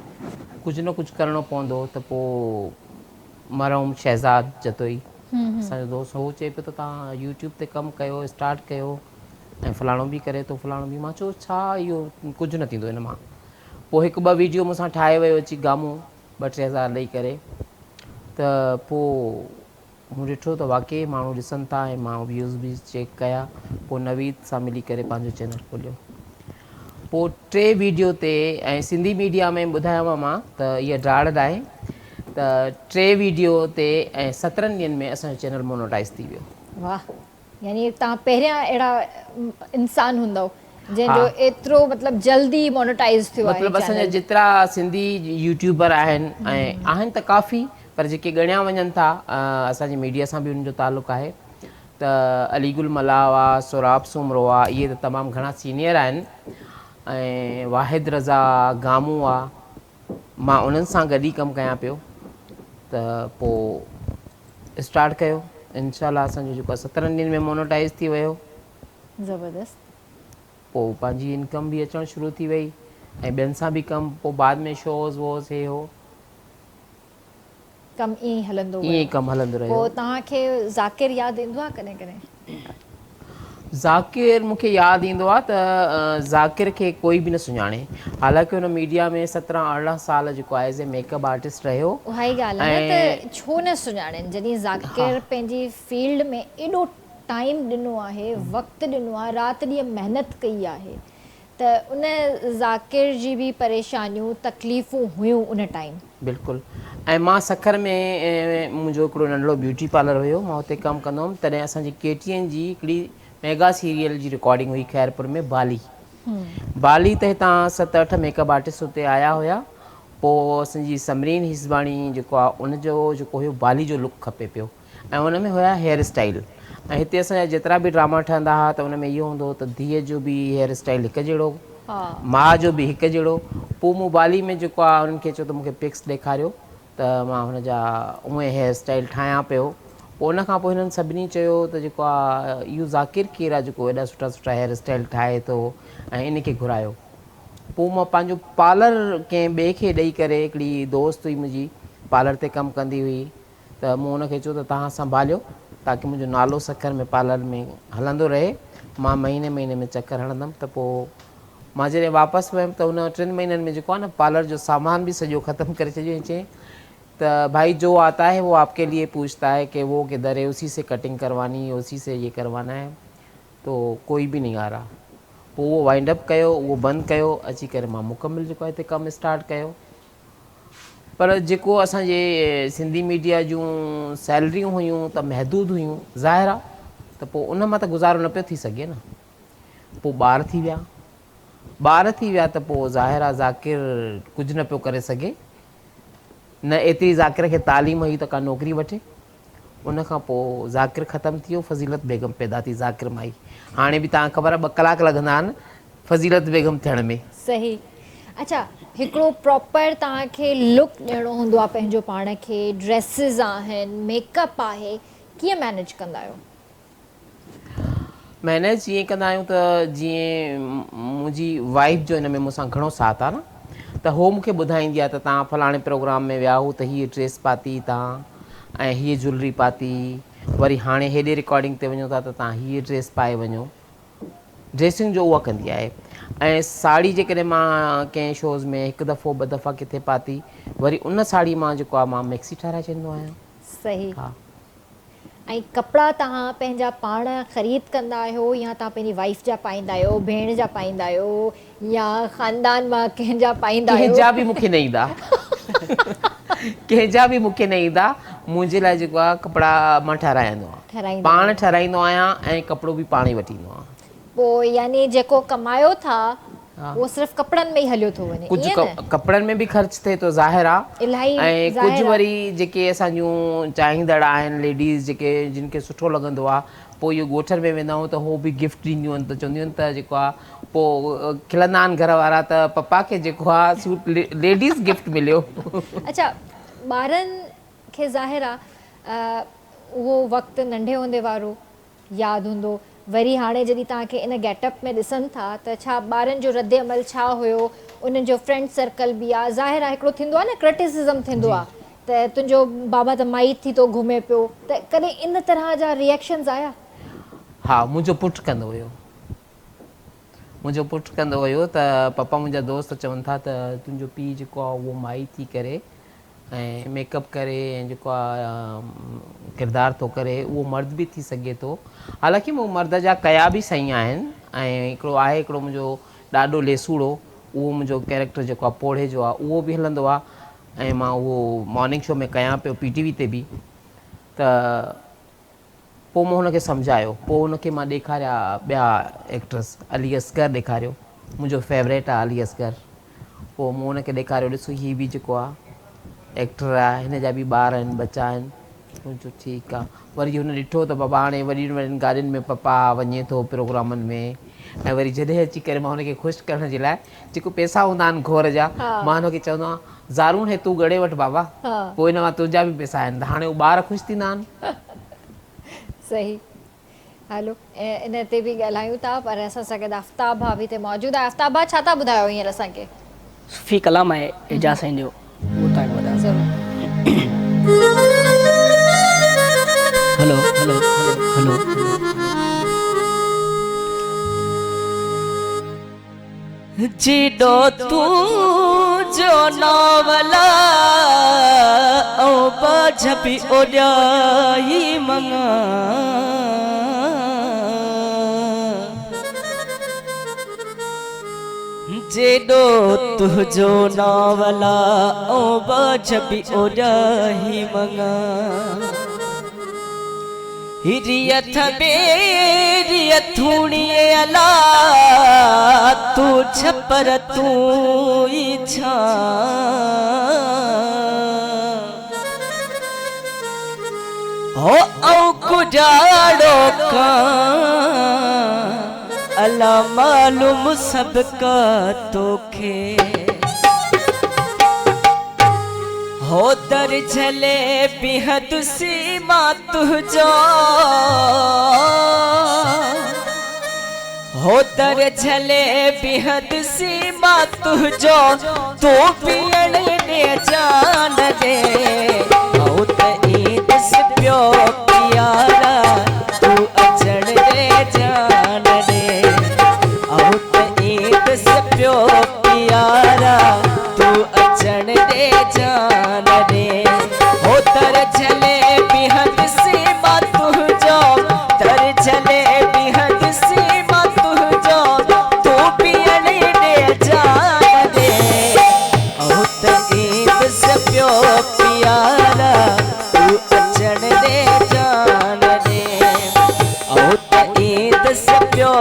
कुझु न कुझु करिणो पवंदो। त पोइ मरहूम शहज़ाद जतोई असांजो दोस्त हो चए पियो त तव्हां यूट्यूब ते कमु कयो, स्टार्ट कयो, ऐं फलाणो बि करे थो फलाणो बि। मां चयो छा इहो कुझु न थींदो हिन मां। पोइ हिकु ॿ वीडियो मूंसां ठाहे वियो अची गामो 2-3 हज़ार ॾेई करे। त पोइ मूं ॾिठो त वाक़ई माण्हू ॾिसनि था ऐं मां व्यूज़ बि चेक कया। पोइ नवीद सां मिली करे पंहिंजो चैनल खोलियो। पोइ 3 वीडियो ते, ऐं सिंधी मीडिया में ॿुधायांव मां त इहा ड्राड़ आहे, त 3 वीडियो ते ऐं 17 ॾींहंनि में असांजो चैनल मोनोटाइज़ थी वियो। वाह, यानी तव्हां पहिरियां अहिड़ा इंसान हूंदव जंहिंजो एतिरो मतिलबु जल्दी मोनेटाइज़ थियो आहे। मतिलबु असांजा जेतिरा सिंधी यूट्यूबर आहिनि, ऐं आहिनि त काफ़ी, पर जेके ॻणिया वञनि था, असांजी मीडिया सां बि उन्हनि जो तालुक़ु आहे। त अलीगुल मलाव आहे, सोराब सुमरो आहे, इहे त तमामु घणा सीनियर आहिनि। ऐं वाहिद रज़ा गामू आहे, मां उन्हनि सां गॾु ई कमु कयां पियो। त पोइ स्टार्ट कयो, इनशाला असांजो जेको आहे 17 ॾींहंनि में मोनोटाइज़ थी वियो। ज़बरदस्त। पोइ पंहिंजी इनकम बि अचणु शुरू थी वई, ऐं ॿियनि सां बि कमु, पोइ बाद में शोज़ वोज़ हे हो कमु ईअं ई हलंदो ईअं ई कमु हलंदो रहियो। पोइ तव्हांखे ज़ाकिर यादि ईंदो आहे कॾहिं कॾहिं? ज़ाकिर मूंखे यादि ईंदो आहे त ज़ाकिर खे कोई बि न सुञाणे। हालांकि हुन मीडिया में 17-18 साल जेको आहे एज़ ए मेकअप आर्टिस्ट रहियो। उहा ई ॻाल्हि आहे न, त छो न सुञाणनि जॾहिं ज़ाकिर पंहिंजी फील्ड में एॾो टाइम ॾिनो आहे, वक़्तु ॾिनो आहे, राति ॾींहुं महिनत कई आहे, त उन ज़ाकिर जी बि परेशानियूं तकलीफ़ूं हुयूं उन टाइम। बिल्कुलु। ऐं मां सखर में मुंहिंजो हिकिड़ो नंढिड़ो ब्यूटी पार्लर हुयो, मां हुते कमु कंदो हुअमि। तॾहिं असांजी KTN जी हिकिड़ी मेगा सीरियल जी रिकॉर्डिंग हुई खैरपुर में, बाली। बाली त हितां 7-8 मेकअप आर्टिस्ट हुते आया हुया। पोइ असांजी समरीन हिसबाणी जेको आहे उनजो जेको हुयो बाली जो लुक खपे पियो, ऐं उन में हुया हेयर स्टाइल। ऐं हिते असांजा जेतिरा बि ड्रामा ठहंदा हुआ त उन में इहो हूंदो त धीअ जो बि हेयर स्टाइल हिकु जहिड़ो, माउ जो बि हिकु जहिड़ो। पोइ मूं बाली में जेको आहे उन्हनि खे चयो त मूंखे पिक्स ॾेखारियो, त मां हुनजा उहे हेयर स्टाइल ठाहियां पियो। पोइ उन खां पोइ हिननि सभिनी चयो त जेको आहे इहो ज़ाकिर केरु आहे जेको एॾा सुठा सुठा हेयर स्टाइल ठाहे थो, ऐं इन खे घुरायो। पोइ मां पंहिंजो पार्लर कंहिं ॿिए खे ॾेई करे, हिकिड़ी दोस्त हुई मुंहिंजी पार्लर ते कमु कंदी हुई, त मूं हुनखे चयो त तव्हां संभालियो ताकी मुंहिंजो नालो सखर में पार्लर में हलंदो रहे, मां महीने महीने में चकर हणंदमि। त पोइ मां जॾहिं वापसि वियमि त उन 3 महीननि में जेको आहे न पार्लर जो सामान बि सॼो ख़तमु करे छॾियो। चई त भाई जो आता है वो आपके लिए पूछता है कि वो किधर है, उसी से कटिंग करवानी है, उसी से ये करवाना है, तो कोई भी नहीं आ रहा। पोइ उहो वाइंड अप कयो, उहो बंदि कयो, अची करे मां मुकमिल जेको आहे हिते कमु स्टार्ट कयो। पर जेको असांजे सिंधी मीडिया जूं सैलरियूं हुयूं त महदूद हुयूं, ज़ाहिर आहे, त पोइ उन मां त गुज़ारो न पियो थी सघे न। पोइ ॿार थी विया त पोइ ज़ाहिर आहे ज़ाकिर कुझु न पियो करे सघे, न एतिरी ज़ाकिर खे तालीम हुई त का नौकिरी वठे। उन खां पोइ ज़ाकिर ख़तमु थी वियो, फज़ीलत बेगम पैदा थी ज़ाकिर मां ई। हाणे बि तव्हां ख़बर आहे 2 कलाक लॻंदा आहिनि फज़ीलत बेगम थियण में। सही। अच्छा, हिकिड़ो प्रॉपर तव्हांखे लुक ॾियणो हूंदो आहे पंहिंजो पाण खे, ड्रेसिस आहिनि, मेकअप आहे, कीअं मैनेज कंदा आहियो? मैनेज ईअं कंदा आहियूं त जीअं मुंहिंजी वाइफ जो हिन में मूंसां घणो साथ आहे न, त हो मूंखे ॿुधाईंदी आहे त तव्हां फलाणे प्रोग्राम में विया हो त हीअ ड्रेस पाती तव्हां, ऐं हीअ ज्वैलरी पाती, वरी हाणे हेॾे रिकॉर्डिंग ते वञो था त तव्हां हीअ ड्रेस पाए वञो। ड्रेसिंग जो उहा कंदी आहे। ऐं साड़ी जेकॾहिं मां कंहिं शोज़ में 1 दफ़ो 2 दफ़ा किथे पाती, वरी उन साड़ी मां जेको आहे मां मैक्सी ठाराए छॾींदो आहियां। सही। हा। ऐं कपिड़ा तव्हां पंहिंजा पाण ख़रीद कंदा आहियो या तव्हां पंहिंजी वाइफ जा पाईंदा आहियो, भेण जा पाईंदा आहियो, या ख़ानदान मां कंहिंजा पाईंदा आहियो? कंहिंजा बि मूंखे न ईंदा कंहिंजा बि मूंखे न ईंदा। मुंहिंजे लाइ जेको आहे कपिड़ा मां ठाराईंदो आहियां, पाण ठाराईंदो आहियां, ऐं कपिड़ो बि पाण ई वठी ईंदो आहियां। पोइ यानी जेको कमायो था उहो सिर्फ़ु कपिड़नि में ई हलियो थो वञे? कुझु कपिड़नि में बि ख़र्च थिए थो, ज़ाहिर आहे, इलाही। ऐं कुझु वरी जेके असांजूं चाहींदड़ आहिनि लेडीज़ जेके जिन खे सुठो लॻंदो आहे, पोइ इहो ॻोठनि में वेंदा आहियूं त उहो बि गिफ्ट ॾींदियूं आहिनि, त चवंदियूं आहिनि त जेको आहे पोइ खिलंदा आहिनि घर वारा त पप्पा खे जेको आहे सूट लेडीज़ गिफ्ट मिलियो। अच्छा, ॿारनि खे ज़ाहिर आहे उहो वक़्तु नंढे हूंदे वारो यादि हूंदो, वरी हाणे जॾहिं तव्हांखे इन गेटअप में ॾिसनि था त छा ॿारनि जो रद्द अमल छा हुयो, उन्हनि जो फ्रेंड सर्कल बि आहे, ज़ाहिर आहे हिकिड़ो थींदो आहे न क्रिटिसिज़म थींदो आहे त तुंहिंजो बाबा त माइट थी थो घुमे पियो, त कॾहिं इन तरह जा रिएक्शन्स आया? हा, मुंहिंजो पुटु कंदो हुयो त पप्पा मुंहिंजा दोस्त चवनि था त तुंहिंजो पीउ जेको आहे उहो माई थी करे ऐं मेकअप करे ऐं जेको आहे किरदारु थो करे, उहो मर्द बि थी सघे थो। हालांकि मूं मर्द जा कया बि सही आहिनि, ऐं हिकिड़ो मुंहिंजो ॾाढो लेसूड़ो, उहो मुंहिंजो कैरेक्टर जेको आहे पोड़े जो आहे, उहो बि हलंदो आहे, ऐं मां उहो मॉर्निंग शो में कयां पियो PTV ते बि। त पोइ मूं हुनखे सम्झायो, पोइ हुनखे मां ॾेखारिया ॿिया एक्ट्रेस, अली असगर ॾेखारियो, मुंहिंजो फेवरेट आहे अली असगर। पोइ मूं हुनखे ॾेखारियो, ॾिसो हीअ बि जेको आहे एक्टर आहे, हिन जा बि ॿार आहिनि, बच्चा आहिनि। मुंहिंजो ठीकु आहे। वरी हुन ॾिठो त बाबा हाणे वॾियुनि वॾियुनि गाॾियुनि में पप्पा वञे थो प्रोग्रामनि में, ऐं वरी जॾहिं अची करे मां हुनखे ख़ुशि करण जे लाइ जेको पैसा हूंदा आहिनि घोर जा, मां हुनखे चवंदो आहियां ज़ारून हे तूं ॻणे वठि बाबा, पोइ हिन मां तुंहिंजा बि पैसा आहिनि, त हाणे उहे ॿार ख़ुशि थींदा आहिनि। सही। हलो, इन ते बि ॻाल्हायूं था, पर असां सां गॾु आफ्ताब भाउ बि हिते मौजूदु आहे। आफ्ताब भाउ, छा था ॿुधायो हींअर असांखे? सुफ़ी कलाम आहे एजाज़ साईं जो, उहो तव्हांखे ॿुधायो। हलो हलो हलो जिडो तू जो नवला ओ बजबी ओॾा ई मंगा जेडो तुझो नावला ओ बाजबी ओराही मंगा हिरियथ बेरियथ थूणिए अला तू छपर तू इच्छा हो औ कुजाड़ो का अला मालूम सबका तोखे हो दर झले बिहद सीमा तुझो हो दर झले बिहद सीमा तुझो तू पियण ने जान दे औ त ईद से प्यो प्यारा तू अचण दे जान दे औ त ईद से प्यो प्यारा तू अचण दे जान दे हो तर झले बिहद सीमा तुझो तर झले बिहद सीमा तुझो तू पियण दे जान दे औ त ईद से प्यो प्यारा तू अचण दे जान दे औ त ईद से प्यो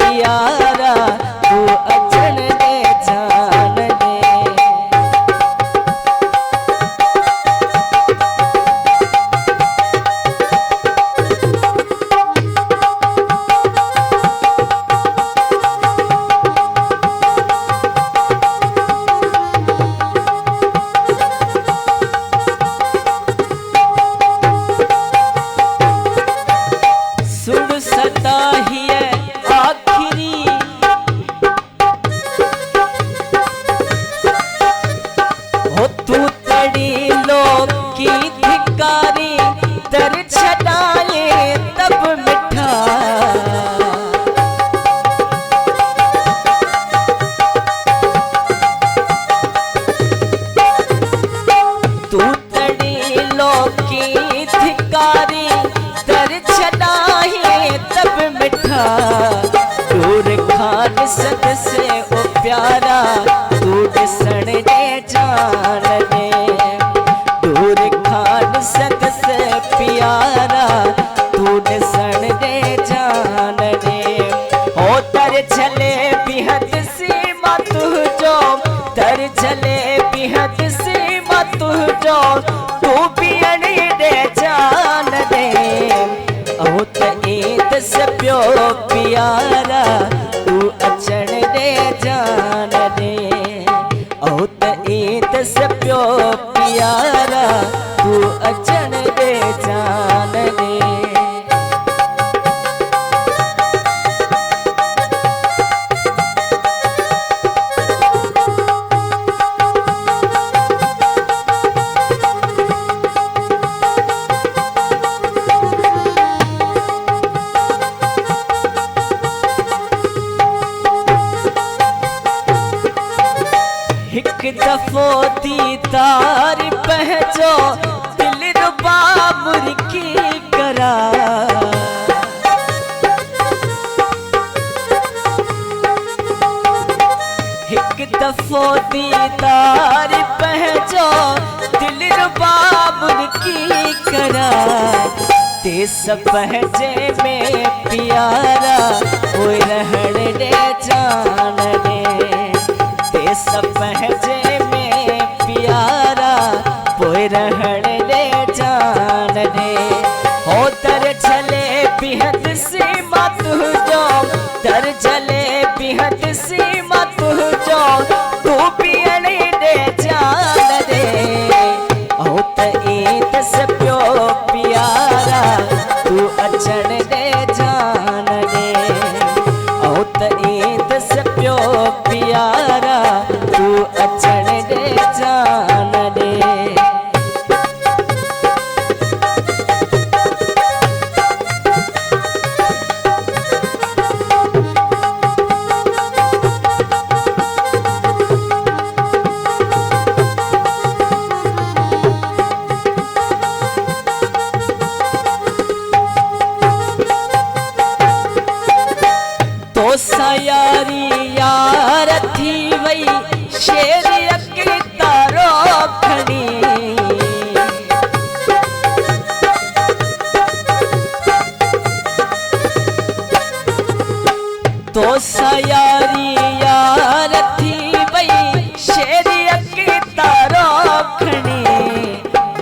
प्यारा तू अचण दे जान दे सुन सता ही है आखिरी हो तू तड़ी लोग की धिकारी दर छटाए तब मिठा तू तड़ी लोग की धिकारी दर छटाए तब मिठा दूर खान सद से ओ प्यारा तू दिसण दे जान दे दूर खान सद से प्यारा तू दिसण दे जान दे हो तर चले बिहद सीमा तुझो तर चले बिहद सीमा तुझो तू पियण दे जान दे औ त ईद से प्यो प्यारा तू अचण दे जान दे औ त ईद से प्यो प्यारा तू अचण दे जान दे एक दफो दीदार पहचो दिल रुबा मुर्की करा एक दफो दीदार पहचो दिल रुबा मुर्की करा तेस पहचे में प्यारा कोई रहण दे जान दे तेस पहचे में प्यारा कोई रहण दे जान दे हो तर चले बिहद सीमा तुझो तर चले बिहद सीमा तुझो तू पियण दे जान दे औ त ईद से प्यो प्यारा तू अचण दे जान दे औ त ईद से प्यो प्यारा तू अचण दे जान दे तो सयारी यार थी वई शेर अके तारो खणी तो सयारी यार थी वई शेर अके तारो खणी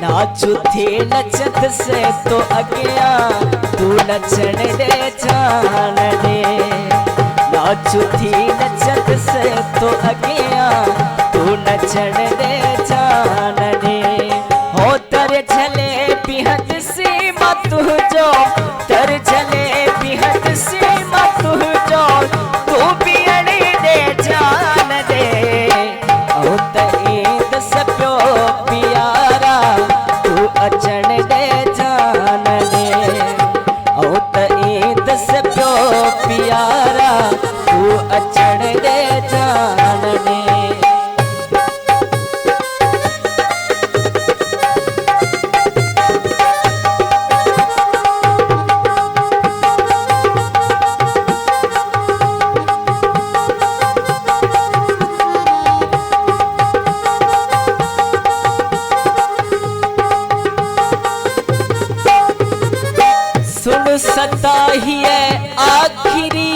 नाचू थी नचत से तो अगिया तू नचण दे जान दे नाचू थी नचत से तो अगिया तू नचण दे जान दे हो तर चले पिहत सी मत जो तर चले पिहत सी मत जो तू पियण दे जान दे ओ त ईद सपियो पियारा तू अचण दे जान दे ओ त ईद सपियो पियारा तू अचण दे जान दे सुन सताही है आखिरी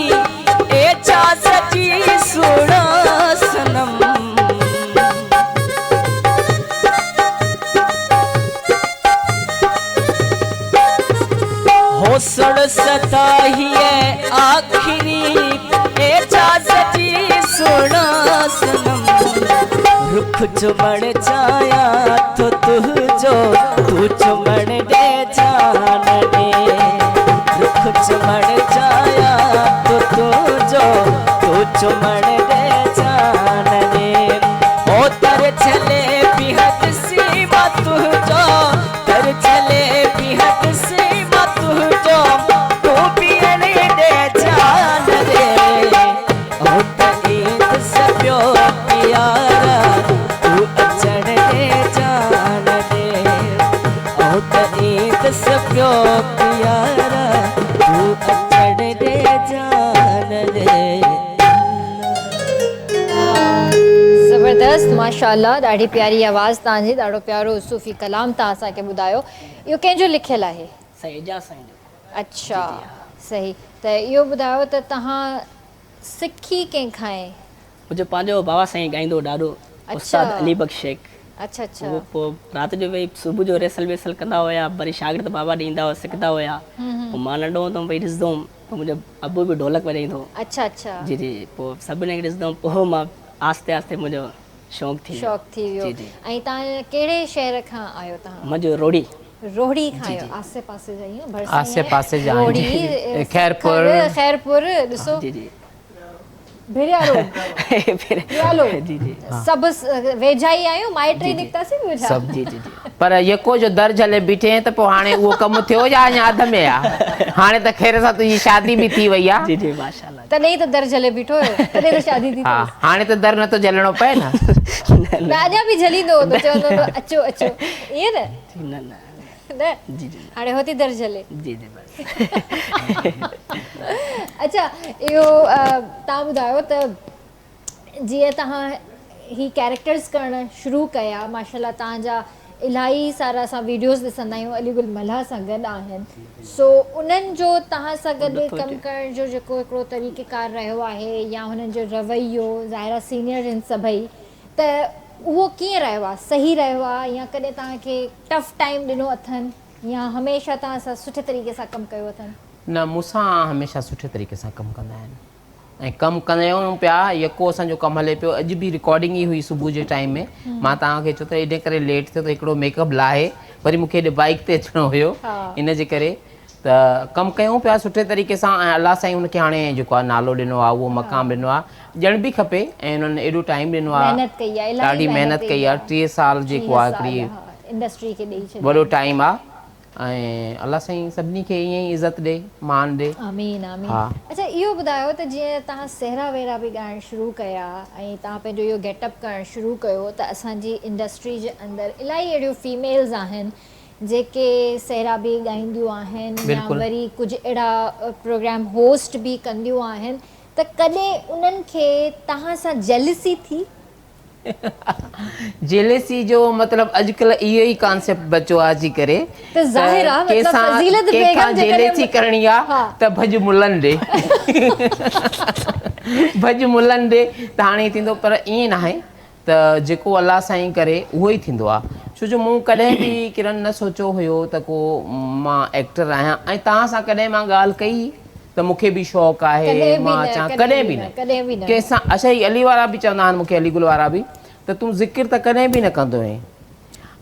ए चा सची सुना सनम हो सड़ सताही है आखिरी ए चा सची सुना सनम रुख चुमण चाया तो तू जो तू चुमण दे जान दे रुख चुमण चाया तो तू जो तू चुमण दे जान दे ओ तर चले पिहत सी मत जो तर चले पिहत सी मत जो तू पियण दे जान दे ओ त ईद सपियो पियारा तू अचण दे जान दे ओ त ईद सपियो पियारा तू अचण दे जान दे ज़बरदस्त माशाल्लाह ॾाढी प्यारी आवाज़ तव्हांजी ॾाढो प्यारो सूफ़ी कलाम तव्हां असांखे ॿुधायो इहो कंहिंजो लिखियलु आहे सहेजा साईं अच्छा सही त इहो ॿुधायो त तव्हां सिखी कंहिंखां आहे मुंहिंजो पंहिंजो बाबा साईं ॻाईंदो ॾाढो उस्ताद अली बख्श शेख अच्छा अच्छा उहो पोइ राति जो वेही सुबुह जो रेसल वेसल कंदा हुया वरी शागिर्द बाबा ॾींदा हुआ सिखंदा हुया पोइ मां नंढो हूंदो हुउमि वेही ॾिसंदो हुउमि पोइ मुंहिंजो अबू बि ढोलक वॼाईंदो अच्छा अच्छा जी जी पोइ सभिनी खे ॾिसंदो हुउमि पोइ मां आस्ते आस्ते मुंहिंजो शौक़ु थी वियो शौक़ु थी वियो जी, जी। ऐं तव्हां कहिड़े शहर खां आहियो तव्हां मुंहिंजो रोड़ी रोहड़ी खां आहियो आसे पासे जा आहियूं भरिसां ई आसे आहे। पासे जा रोहड़ी आहिनि। खैरपुर। खैरपुर ॾिसो जी जी भिरिया रोड फिर भिरियालो जी जी सभु वेझा ई आहियूं माइट ई निकितासीं वेझा सभु जी जी जी पर यको जो दर्ज हले बीठे त पोइ हाणे उहो कमु थियो या अञा अध में आहे हाणे त ख़ैर सां तुंहिंजी शादी बि थी वई आहे जी जी माशाल्लाह तॾहिं त दर जले बीठो हुयो तॾहिं त शादी थी हा हाणे त दर नथो झलणो पए न न अञा बि झलींदो हूंदो चवंदो हुंदो, अचो अचो ईअं न न न न जी जी हाणे होती दर जले जी जी बस अच्छा इहो तव्हां ॿुधायो त जीअं तव्हां ही कैरेक्टर्स करणु शुरू कया माशाल्लाह तव्हांजा इलाही सारा असां वीडियोज़ ॾिसंदा आहियूं अलीगुल मल्हा सां गॾु आहिनि सो उन्हनि जो तव्हां सां गॾु कमु करण जो जेको हिकिड़ो तरीक़ेकार रहियो आहे या हुननि जो रवैयो ज़ाहिरा सीनियर आहिनि सभई त उहो कीअं रहियो आहे सही रहियो आहे या कॾहिं तव्हांखे टफ टाइम ॾिनो अथनि या हमेशह तव्हां सां सुठे तरीक़े सां कमु कयो अथनि न मूंसां हमेशह सुठे तरीक़े सां कमु कंदा आहिनि ऐं कमु कयूं पिया यको असांजो कमु हले पियो अॼु बि रिकॉर्डिंग ई हुई सुबुह जे टाइम में मां तव्हांखे चयो त इन करे लेट थियो त हिकिड़ो मेकअप लाहे वरी मूंखे हेॾे बाइक ते अचिणो हुयो इन जे करे त कमु कयूं पिया सुठे तरीक़े सां ऐं अलाह साईं हुनखे हाणे जेको आहे नालो ॾिनो आहे उहो मक़ाम ॾिनो आहे ॼण बि खपे ऐं हुननि एॾो टाइम ॾिनो आहे महिनत कई आहे इलाही ॾाढी महिनत कई आहे 3 साल जेको आहे हिकिड़ी इंडस्ट्री खे ॾेई छॾियो वॾो टाइम आहे ऐं अलाह साईं सभिनी खे ईअं ई इज़त ॾे मान ॾे आमीन आमीन हा। अच्छा इहो ॿुधायो त जीअं तव्हां सहरा वेरा बि ॻाइणु शुरू कया ऐं तव्हां पंहिंजो इहो गेटअप करणु शुरू कयो त असांजी इंडस्ट्री जे अंदरि इलाही अहिड़ियूं फीमेल्स आहिनि जेके सहरा बि ॻाईंदियूं आहिनि या बिल्कुलु। वरी कुझु अहिड़ा प्रोग्राम होस्ट बि कंदियूं आहिनि त कॾहिं उन्हनि खे तव्हां सां जेलसी थी? जेलेसी जो मतिलबु अॼुकल्ह इहो ई कॉन्सेप्ट बचो आहे अची करे त ज़ाहिर आहे, मतिलबु फ़ज़ीलत बेगम जे जेलेसी कॾहिं करणी आहे हा। त भॼ मुलनि ॾे भॼ मुलनि ॾे त हाणे थींदो, पर ईअं न आहे त जेको अलाह साईं करे उहो ई थींदो आहे। छो जो मूं कॾहिं बि किरण न सोचियो हुयो त को मां एक्टर आहियां, ऐं तव्हां सां कॾहिं मां ॻाल्हि कई त मूंखे बि शौक़ु आहे, कॾहिं बि मां न, अचां, कॾहिं कॾहिं बि बि न, न कॾहिं बि न। कंहिंसां। अच्छा, ही अली वारा बि चवंदा आहिनि मूंखे, अलीगुल वारा बि, त तूं ज़िक्र त कॾहिं बि न कंदो आहीं।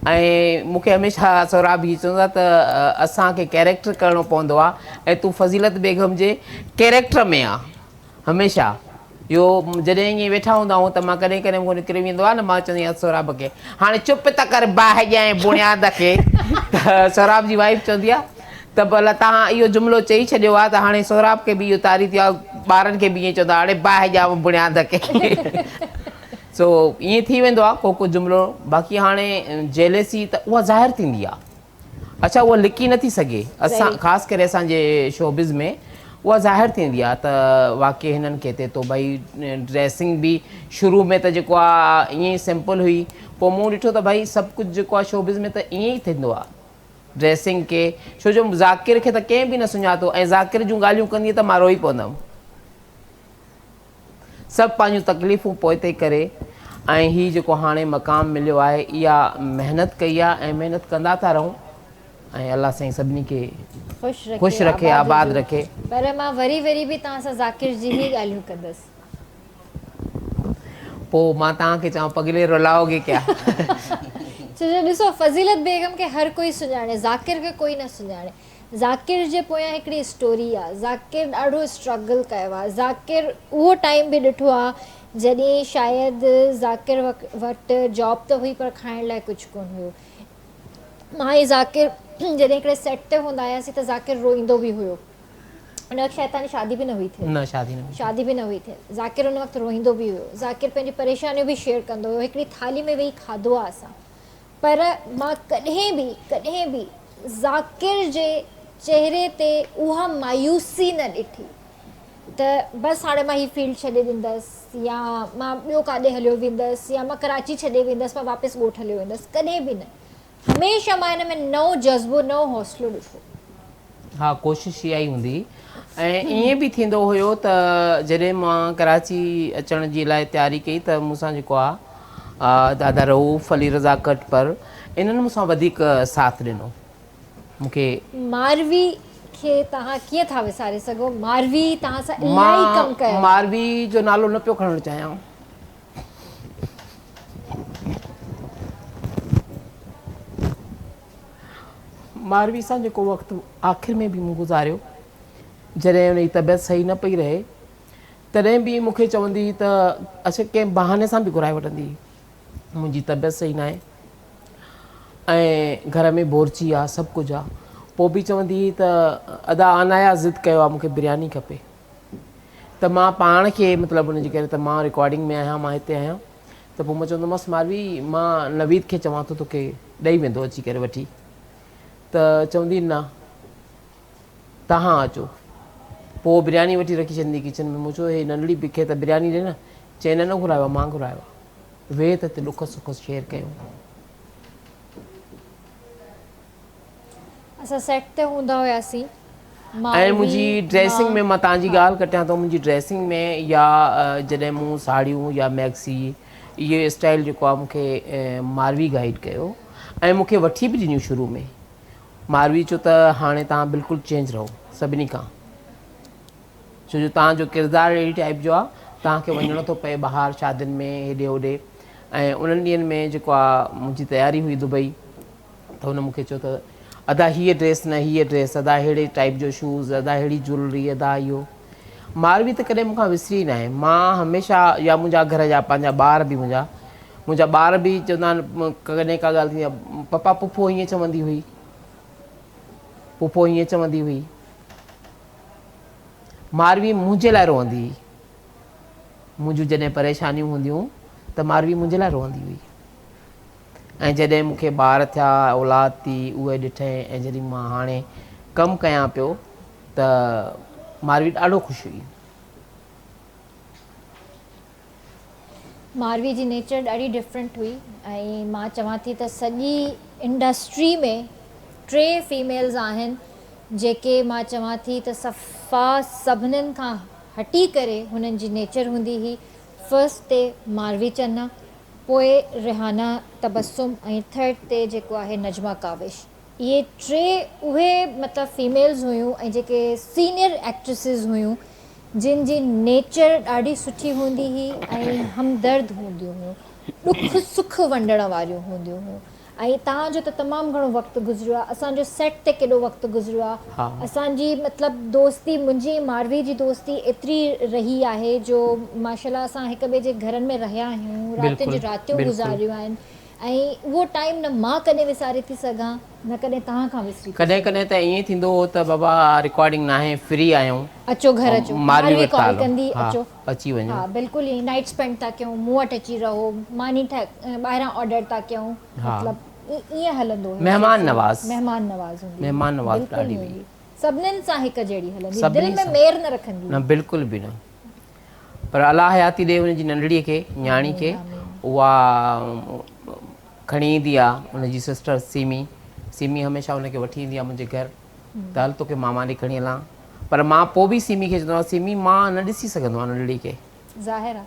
ऐं मूंखे हमेशह सौराब ही चवंदो आहे त असांखे कैरेक्टर करिणो पवंदो आहे, ऐं तूं फ़ज़ीलत बेगम जे कैरेक्टर में आहे हमेशह। इहो जॾहिं ईअं वेठा हूंदा आहियूं त मां कॾहिं कॾहिं मूंखे निकिरी वेंदो आहे न, मां चवंदी आहियां सौराब खे हाणे चुप त कर बाहि ॼाए बुनियाद खे। त सौराब जी वाइफ चवंदी आहे त भला तव्हां इहो जुमिलो चई छॾियो आहे त हाणे सौराब खे बि इहो तारी थियो आहे, ॿारनि खे बि ईअं चवंदा हाणे बाहि ॼाए बुनियाद खे। सो ईअं थी वेंदो आहे को जुमिलो। बाक़ी हाणे जेलेसी त उहा ज़ाहिर थींदी आहे। अच्छा, उहा लिकी नथी सघे, असां ख़ासि करे असांजे शोबिज़ में उहा ज़ाहिर थींदी आहे। त वाक़ई हिननि खे थिए थो भई ड्रेसिंग बि शुरू में त जेको आहे ईअं ई सिंपल हुई, पोइ मूं ॾिठो त भई सभु कुझु जेको आहे शोबिज़ में त ईअं ई थींदो आहे ड्रेसिंग खे। छो जो ज़ाकिर खे त कंहिं बि न सुञातो, ऐं ज़ाकिर जूं ॻाल्हियूं कंदी त मां रोई पवंदमि। सभु पंहिंजूं तकलीफ़ूं पोइ ते करे, ऐं हीउ जेको हाणे मक़ाम मिलियो आहे, इहा महिनत कई आहे ऐं महिनत कंदा था रहूं, ऐं अलाह साईं सभिनी खे ख़ुशि रखे, आबाद रखे। पर मां वरी वरी बि तव्हां सां ज़ाकिर जी ई ॻाल्हियूं कंदसि। पोइ मां तव्हांखे चवां पगले रुलाओगे क्या? छो जो ॾिसो, फ़ज़ीलत बेगम खे हर कोई सुञाणे, ज़ाकिर खे कोई न सुञाणे। ज़ाकिर जे पोयां हिकिड़ी स्टोरी आहे। ज़ाकिर ॾाढो स्ट्रगल कयो आहे। ज़ाकिर उहो टाइम बि ॾिठो आहे जॾहिं शायदि ज़ाकिर वटि जॉब त हुई पर खाइण लाइ कुझु कोन हुयो। मां ऐं ज़ाकिर जॾहिं हिकिड़े सेट ते हूंदा हुआसीं त ज़ाकिर रोईंदो बि हुयो। उन वक़्तु शायदि तव्हांजी शादी बि न हुई थिए। न, शादी न हुई। शादी बि न हुई थिए। ज़ाकिर उन वक़्तु रोईंदो बि हुयो। ज़ाकिर पंहिंजी परेशानियूं बि शेयर कंदो हुयो। हिकिड़ी थाली में वेही खाधो आहे असां, पर मां कॾहिं बि ज़ाकिर जे चहिरे ते उहा मायूसी न ॾिठी त बसि हाणे मां हीअ फील्ड छॾे ॾींदसि, या मां ॿियो काॾे हलियो वेंदसि, या मां कराची छॾे वेंदसि, मां वापसि ॻोठ हलियो वेंदसि। कॾहिं बि न। हमेशह मां हिन में नओं जज़्बो, नओं हौसलो ॾिठो। हा, कोशिशि इहा ई हूंदी। ऐं ईअं बि थींदो हुयो त जॾहिं मां कराची अचण जी लाइ तयारी कई त मूंसां जेको आहे दादा रऊफ़, अली रज़ा कटपर, इन्हनि मूंसां वधीक साथ ॾिनो मूंखे। मारवी खे तव्हां कीअं था विसारे सघो? मारवी तव्हां सां इलाही कमु कयो। मारवी जो नालो न पियो खणणु चाहियां। मारवी सां जेको वक़्तु आख़िर में बि मूं गुज़ारियो, जॾहिं हुनजी तबियत सही न पई रहे, तॾहिं बि मूंखे चवंदी हुई त अच्छा कंहिं बहाने सां बि घुराए वठंदी हुई, मुंहिंजी तबियत सही न आहे ऐं घर में बोरची आहे, सभु कुझु आहे, पोइ बि चवंदी हुई त अदा अनाया ज़िद कयो आहे मूंखे बिरयानी खपे। त मां पाण खे मतिलबु हुनजे करे, त मां रिकॉर्डिंग में आहियां, मां हिते आहियां, त पोइ मां चवंदोमांसि मारवी मां नवीद खे चवां थो तोखे ॾेई वेंदो अची करे वठी। त चवंदी न, तव्हां अचो। पोइ बिरयानी वठी रखी छॾंदी किचन में। मूं चयो हे नंढड़ी बिखे त बिरयानी ॾे न। चए न घुरायो आहे, मां घुरायो आहे। वेह त हिते ॾुख सुख शेयर कयूं। असां सेट ते हूंदा हुआसीं। ऐं मुंहिंजी ड्रेसिंग में, मां तव्हांजी ॻाल्हि कटियां थो, मुंहिंजी ड्रेसिंग में या जॾहिं मूं साड़ियूं या मैक्सी, इहो स्टाइल जेको आहे मूंखे मारवी गाइड कयो ऐं मूंखे वठी बि ॾिनियूं शुरू में। मारवी चयो त हाणे तव्हां बिल्कुलु चेंज रहो सभिनी खां, छो जो तव्हांजो किरदारु अहिड़ी टाइप जो आहे, तव्हांखे वञिणो थो पए ॿाहिरि शादियुनि में हेॾे होॾे। ऐं उन्हनि ॾींहंनि में जेको आहे मुंहिंजी तयारी हुई दुबई, त हुन मूंखे चयो त अदा हीअ ड्रेस न, हीअ ड्रेस, अदा अहिड़े टाइप जो शूज़, अदा अहिड़ी ज्वैलरी, अदा इहो। मारवी त कॾहिं मूंखां विसरी न आहे। मां हमेशह, या मुंहिंजा घर जा पंहिंजा ॿार बि, मुंहिंजा ॿार बि चवंदा आहिनि, कॾहिं का ॻाल्हि थींदी आहे, पपा पुफो हीअं चवंदी हुई, पुफो हीअं चवंदी हुई। मारवी मुंहिंजे लाइ रोअंदी हुई। मुंहिंजूं जॾहिं परेशानियूं हूंदियूं त मारवी मुंहिंजे लाइ रोअंदी हुई। ऐं जॾहिं मूंखे ॿार थिया, औलाद थी, उहे ॾिठे, ऐं जॾहिं मां हाणे कमु कयां पियो त मारवी ॾाढो ख़ुशि हुई। मारवी जी नेचर ॾाढी डिफरेंट हुई ऐं मां चवां थी त सॼी इंडस्ट्री में 3 फीमेल्स आहिनि जेके मां चवां थी त सफ़ा सभिनीनि खां हटी करे हुननि जी नेचर हूंदी हुई। फर्स्ट ते मारवी चन्ना, पोइ रिहाना तबस्सुम ऐं थर्ड ते जेको आहे नजमा काविश। इहे 3 उहे मतिलबु फीमेल्स हुयूं ऐं जेके सीनियर एक्ट्रेसिस हुयूं जिन जी नेचर ॾाढी सुठी हूंदी हुई ऐं हमदर्द हूंदियूं हुयूं, ॾुख सुख वंडण वारियूं हूंदियूं हुयूं। ऐं तव्हांजो त तमामु घणो वक़्तु गुज़रियो आहे, असांजो सेट ते केॾो वक़्तु गुज़रियो आहे। असांजी मतिलबु दोस्ती, मुंहिंजी मारवी जी दोस्ती एतिरी रही आहे जो माशाल्लाह असां हिक ॿिए जे घरनि में रहिया आहियूं, रातियुनि जी रातियूं गुज़ारियूं आहिनि ऐं उहो टाइम न मां कॾहिं विसारे थी सघां न कॾहिं तव्हां खां विसरी। कॾहिं कॾहिं त ईअं थींदो हो त बाबा रिकॉर्डिंग न आहे, फ्री आहियूं, अचो घर अचो, मारवी कॉल कंदी अचो, अची वञो। हा बिल्कुलु ईअं नाइट स्पेंड था कयूं, मूं वटि अची रहो, मानी ॿाहिरां ऑर्डर था कयूं, मतिलबु ईअं हलंदो हुयो। महिमान नवाज़ हूंदी, महिमान नवाज़ ॾाढी हुई, सभिनीनि सां हिकु जहिड़ी हलंदी, दिलि में मेर न रखंदी न, बिल्कुलु बि न। पर अलाह हयाती ॾे हुनजी नंढड़ीअ खे, न्याणी खे, उहा खणी ईंदी आहे हुनजी सिस्टर सिमी हमेशह हुनखे वठी ईंदी आहे मुंहिंजे घर, त हल तोखे मामा ॾे खणी हलां। पर मां पोइ बि सिमी खे चवंदो आहियां, सिमी मां न ॾिसी सघंदो आहियां नंढड़ी खे, ज़ाहिर आहे,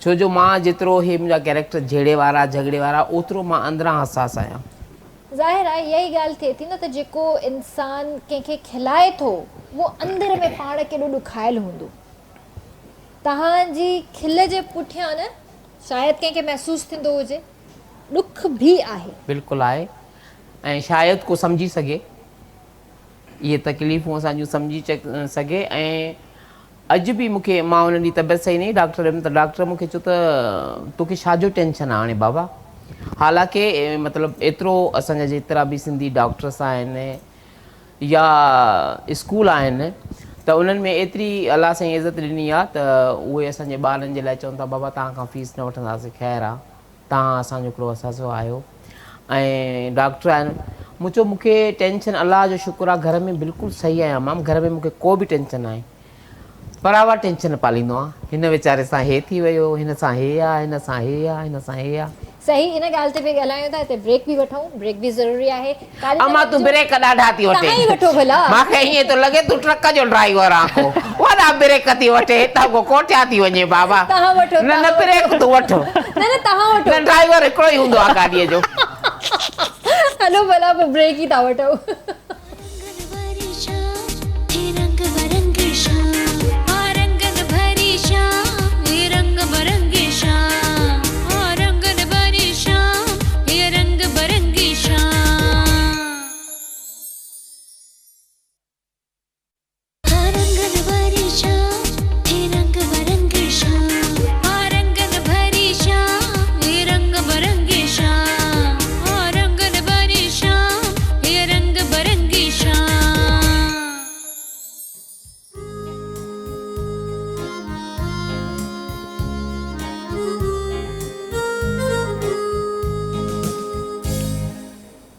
छो जो मां जेतिरो हे मुंहिंजा कैरेक्टर झेड़े वारा झगड़े वारा ओतिरो मां अंदरां हसास आहियां। ज़ाहिर आहे इहा ई ॻाल्हि थिए थी न त जेको इंसान कंहिंखे खिलाए थो उहो अंदरि में पाण केॾो ॾुखायल हूंदो। तव्हांजी खिल जे पुठियां न शायदि कंहिंखे महसूसु थींदो हुजे ॾुख बि आहे, बिल्कुलु आहे, ऐं शायदि को सम्झी सघे इहे तकलीफ़ूं असांजूं सम्झी सघे। ऐं अॼु बि मूंखे, मां हुन ॾींहुं तबियत सही नहीं, डॉक्टर वियमि त डॉक्टर मूंखे चयो त तोखे छाजो टेंशन आहे हाणे बाबा। हालांकि मतिलबु एतिरो असांजा जेतिरा बि सिंधी डॉक्टर्स आहिनि या स्कूल आहिनि त उन्हनि में एतिरी अलाह साईं इज़त ॾिनी आहे त उहे असांजे ॿारनि जे लाइ चवनि था बाबा तव्हां खां फीस न वठंदासीं, ख़ैरु आहे, तव्हां असांजो हिकिड़ो असांजो आहियो। ऐं डॉक्टर आहिनि, मूं चयो मूंखे टेंशन, अलाह जो शुक्र आहे घर में बिल्कुलु सही आहियां मां, घर में मूंखे को बि टेंशन न आहे। बराबरि टेंशन पालींदो आहे, हिन वीचारे सां हे थी वियो, हिन सां हे आहे, हिन सां हे आहे, हिन सां हे आहे। सही, इन ॻाल्हि ते बि ॻाल्हायूं था, हिते ब्रेक बि वठूं, ब्रेक बि ज़रूरी आहे। अमा तूं ब्रेक ॾाढा थी वठे, तव्हां ई वठो भला, मूंखे ईअं थो लॻे तूं ट्रक जो ड्राइवर आहे, वॾा ब्रेक थी वठे, हितां को कोठिया थी वञे बाबा। तव्हां वठो, न ब्रेक तूं वठो, न तव्हां वठो, न ड्राइवर हिकिड़ो ई हूंदो आहे गाॾीअ जो। हलो भला पोइ ब्रेक ई था वठो।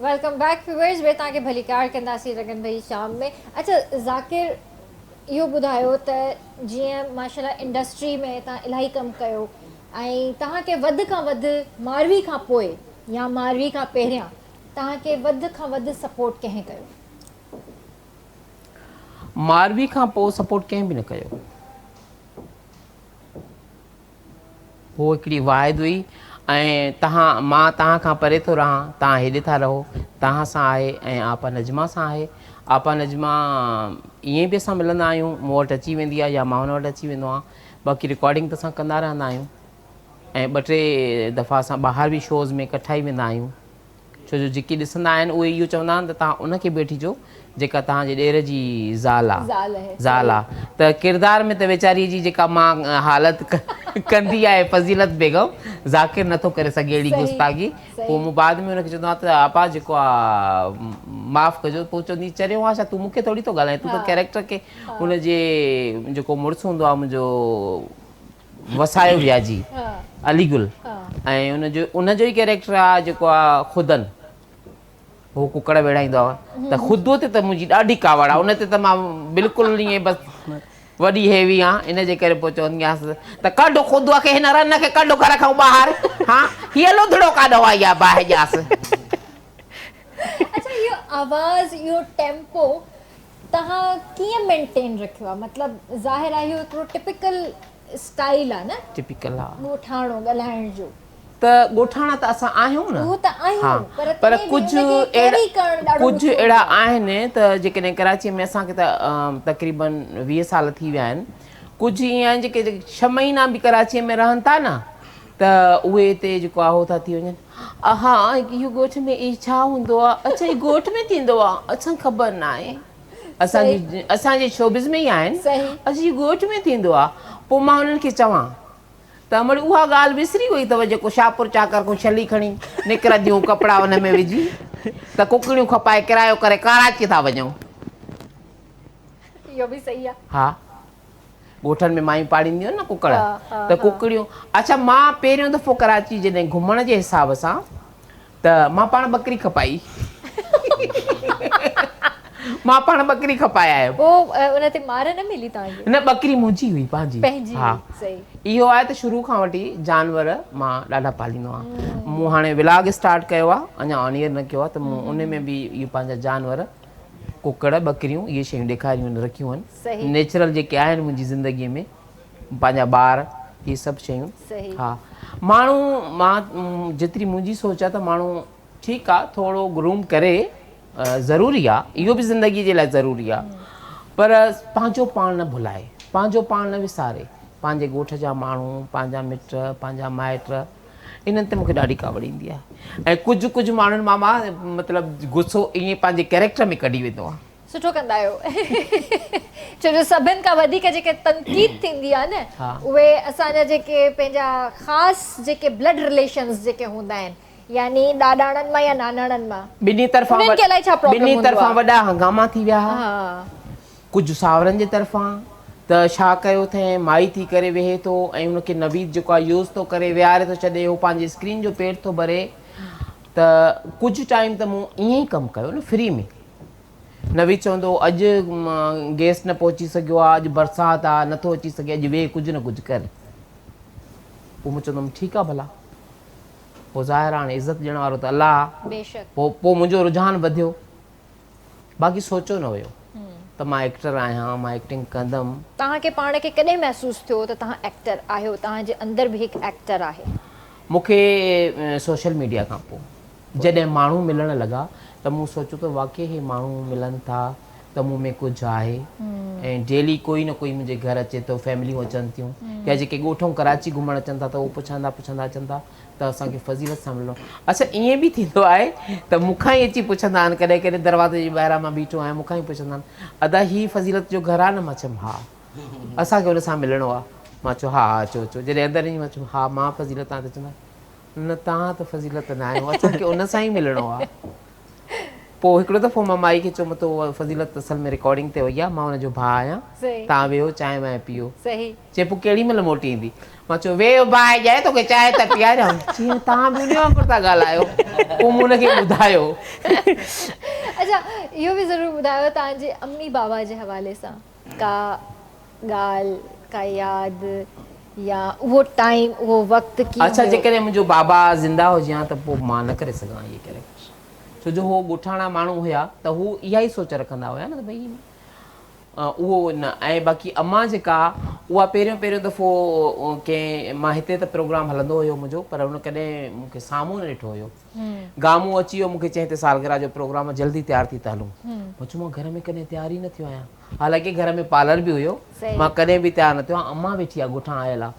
वेलकम बैक व्यूअर्स, वे तव्हांखे भली कार कंदासीं रंगन भरी शाम में। अच्छा ज़ाकिर, इहो ॿुधायो त जीअं माशाल्लाह इंडस्ट्री में तव्हां इलाही कमु कयो ऐं तव्हांखे वधि खां वधि मारवी खां पोइ या मारवी खां पहिरियां तव्हांखे वधि खां वधि सपोर्ट कंहिं कयो? मारवी खां पोइ सपोर्ट कंहिं बि न कयो। उहो हिकिड़ी वाहिद हुई, ऐं मां तव्हां खां परे थो रहां, तव्हां हेॾे था रहो, तव्हां सां आहे, ऐं आपा नजमा सां आहे। आपा नजमा ईअं बि असां मिलंदा आहियूं, मूं वटि अची वेंदी आहे या मां हुन वटि अची वेंदो आहियां, बाक़ी रिकॉर्डिंग त असां कंदा रहंदा आहियूं। ऐं 2-3 दफ़ा असां ॿाहिरि बि शोज़ में इकठा ई वेंदा आहियूं, छो जो जेके ॾिसंदा आहिनि उहे इहो चवंदा आहिनि त तव्हां उनखे वेठी जो जेका तव्हांजे ॾेर जी ज़ाल आहे। त किरदार में त वेचारी जी जेका मां हालत कंदी आहे फज़ीलत बेगम, ज़ाकिर नथो करे सघे अहिड़ी गुस्तागी। पोइ मूं बाद में हुनखे चवंदो आहे त आपा जेको आहे माफ़ु कजो, पोइ चवंदी चरियो आहे छा, तूं मूंखे थोरी थो ॻाल्हाए, तूं त कैरेक्टर खे हुनजे जेको मुड़ुसु हूंदो आहे मुंहिंजो वसायो वियाजी अलीगुल, ऐं उनजो ई कैरेक्टर आहे जेको आहे ख़ुदन, उहो कुकड़ वेड़ाईंदो आहे, त ख़ुदो ते त मुंहिंजी ॾाढी कावड़ आहे, उन ते त मां बिल्कुलु ईअं बसि वॾी हेवी आहे इन जे करे पोइ चवंदी आहियां त कढो खुदुआ खे हिन रन खे कढो घर खां ॿाहिरि हा हीअ लोधड़ो काॾो आई आहे ॿाहिरि ॼास अच्छा इहो आवाज़ इहो टेम्पो तव्हां कीअं मेंटेन रखियो आहे मतिलबु ज़ाहिर आहे इहो हिकिड़ो टिपिकल स्टाइल आहे न टिपिकल आहे ॻोठाणो ॻाल्हाइण जो त ॻोठाणा त असां आहियूं न उहो त आहियूं हा पर पर तॾहिं बि कुझु हुनखे carry करणु ॾाढो कुझु ॾुखियो अहिड़ा आहिनि त जेकॾहिं कराचीअ में असांखे त तक़रीबन 20 साल थी विया आहिनि कुझु ईअं आहिनि जेके 6 महीना बि कराचीअ में रहनि था न त उहे हिते जेको आहे हो था थी वञनि हा इहो ॻोठ में ई छा हूंदो आहे अच्छा इहो ॻोठ में थींदो आहे असांखे ख़बर न आहे असांजे शोबिज़ में ई आहिनि सही अच्छा इहो ॻोठ में थींदो आहे पोइ मां हुननि खे चवां त वरी उहा ॻाल्हि विसरी वई अथव जेको शाहपुर चाकर को छली खणी निकिरंदियूं कपिड़ा हुन में विझी त कुकड़ियूं खपाए किरायो करे कराची था वञूं इहो बि सही आहे हा ॻोठनि में मायूं पाड़ींदियूं आहिनि न कुकड़ हा, त कुकड़ियूं अच्छा मां पहिरियों दफ़ो कराची जॾहिं घुमण जे हिसाब सां त मां पाण ॿकरी खपाई मां पाण ॿकरी खपाए आयो पोइ उन ते मार न मिली तव्हांखे न ॿकरी मुंहिंजी हुई पंहिंजी हा सही इहो आहे त शुरू खां वठी जानवर मां ॾाढा पालींदो आहियां मूं हाणे व्लॉग स्टार्ट कयो आहे अञा ऑन एयर न कयो आहे त मूं उन में बि इहो पंहिंजा जानवर कुकड़ ॿकरियूं इहे शयूं ॾेखारियूं आहिनि रखियूं सही। आहिनि नेचुरल जेके आहिनि मुंहिंजी ज़िंदगीअ में पंहिंजा ॿार इहे सभु शयूं सही हा माण्हू मां जेतिरी मुंहिंजी सोच आहे त माण्हू ठीकु आहे थोरो ग्रूम करे ज़रूरी आहे इहो बि ज़िंदगी जे लाइ ज़रूरी आहे पर पंहिंजो पाण न भुलाए पंहिंजो पाण न विसारे पंहिंजे ॻोठ जा माण्हू पंहिंजा मिट पंहिंजा माइट इन्हनि ते मूंखे ॾाढी कावड़ ईंदी आहे ऐं कुझु माण्हुनि मां मतिलबु गुस्सो ईअं पंहिंजे कैरेक्टर में कढी वेंदो आहे सुठो कंदा आहियो छो जो सभिनि खां वधीक जेके तनक़ीद थींदी आहे न हा। उहे असांजा जेके पंहिंजा ख़ासि जेके ब्लड रिलेशन्स जेके हूंदा आहिनि यानी ॾाॾाणनि मां या नानाणनि मां ॿिन्ही तरफ़ां उन्हनि खे अलाए छा प्रॉब्लम ॿिन्ही हूंदो तरफ़ां आहे। वॾा हंगामा थी विया हुआ हा कुझु सावरनि जे तरफ़ां त छा कयो अथई माई थी करे वेहे थो ऐं उनखे नवीद जेको आहे यूज़ थो करे विहारे थो छॾे उहो पंहिंजी स्क्रीन जो पेट थो भरे त कुझु टाइम त मूं ईअं ई कमु कयो न फ्री में नवीद चवंदो अॼु गैस न पहुची सघियो आहे अॼु बरसाति आहे नथो अची सघे अॼु वेह कुझु न कुझु कर पोइ मूं चवंदुमि ठीकु आहे भला पोइ ज़ाहिर हाणे इज़त ॾियण वारो त अलाह आहे बेशक पोइ मुंहिंजो रुझान वधियो बाक़ी सोचियो न हुयो त मां एक्टर आहियां मां एक्टिंग कंदमि तव्हांखे पाण खे कॾहिं महसूसु थियो त तव्हां एक्टर आहियो तव्हांजे अंदरि बि हिकु एक्टर आहे मूंखे सोशल मीडिया खां पोइ जॾहिं माण्हू मिलणु लॻा त मूं सोचियो त वाक़ई इहे माण्हू मिलनि था त मूं में कुझु आहे ऐं डेली कोई न कोई मुंहिंजे घर अचे थो फैमिलियूं अचनि थियूं या जेके ॻोठूं कराची घुमणु अचनि था त उहो पुछंदा अचनि था त असांखे फज़ीलत सां मिलणो अच्छा ईअं बि थींदो आहे त मूंखां ई अची पुछंदा आहिनि कॾहिं कॾहिं दरवाज़े जे ॿाहिरां मां बीठो आहियां मूंखां ई पुछंदा आहिनि अदा हीअ फज़ीलत जो घरु आहे न मां चयुमि हा असांखे हुन सां मिलणो आहे मां चयो हा अचो जॾहिं अंदरि ईंदी मां चयो हा मां फज़ीलत आहियां त चवंदा न तव्हां त फज़ीलत न आहियो असांखे उन सां ई मिलणो आहे पोइ हिकिड़ो दफ़ो मां माई खे चयो त उहा फज़ीलत असल में रिकॉर्डिंग ते वई आहे मां हुनजो भाउ आहियां सही तव्हां वेहो चांहि वांहि पीओ सही चए पोइ केॾी महिल मोटी ईंदी मां चयो वेहो भाउ ॼाए तोखे चांहि त पीआरियां जीअं तव्हां बि उन वांगुरु था ॻाल्हायो पोइ मूं हुनखे ॿुधायो अच्छा इहो बि ज़रूरु ॿुधायो तव्हांजे अम्मी बाबा जे हवाले सां का ॻाल्हि का यादि या उहो टाइम उहो वक़्तु कीअं अच्छा हुयो? जेकॾहिं मुंहिंजो बाबा ज़िंदा हुजे हा त पोइ मां न करे सघां इहे कैरेक्टर छो जो उहो ॻोठाणा माण्हू हुया त हू इहा ई सोच रखंदा हुया न त भई उहो न ऐं बाक़ी अम्मा जेका उहा पहिरियों दफ़ो कंहिं मां हिते त प्रोग्राम हलंदो हुयो मुंहिंजो पर हुन कॾहिं मूंखे साम्हूं न ॾिठो हुयो गामू अची वियो मूंखे चई त सालगिरह जो प्रोग्राम जल्दी तयारु थी था हलूं मां चयो मां घर में कॾहिं तयारु ई न थियो आहियां हालांकि घर में पार्लर बि हुयो सही। मां कॾहिं बि तयारु न थियो आहियां अम्मा वेठी आहे ॻोठां आयल आहे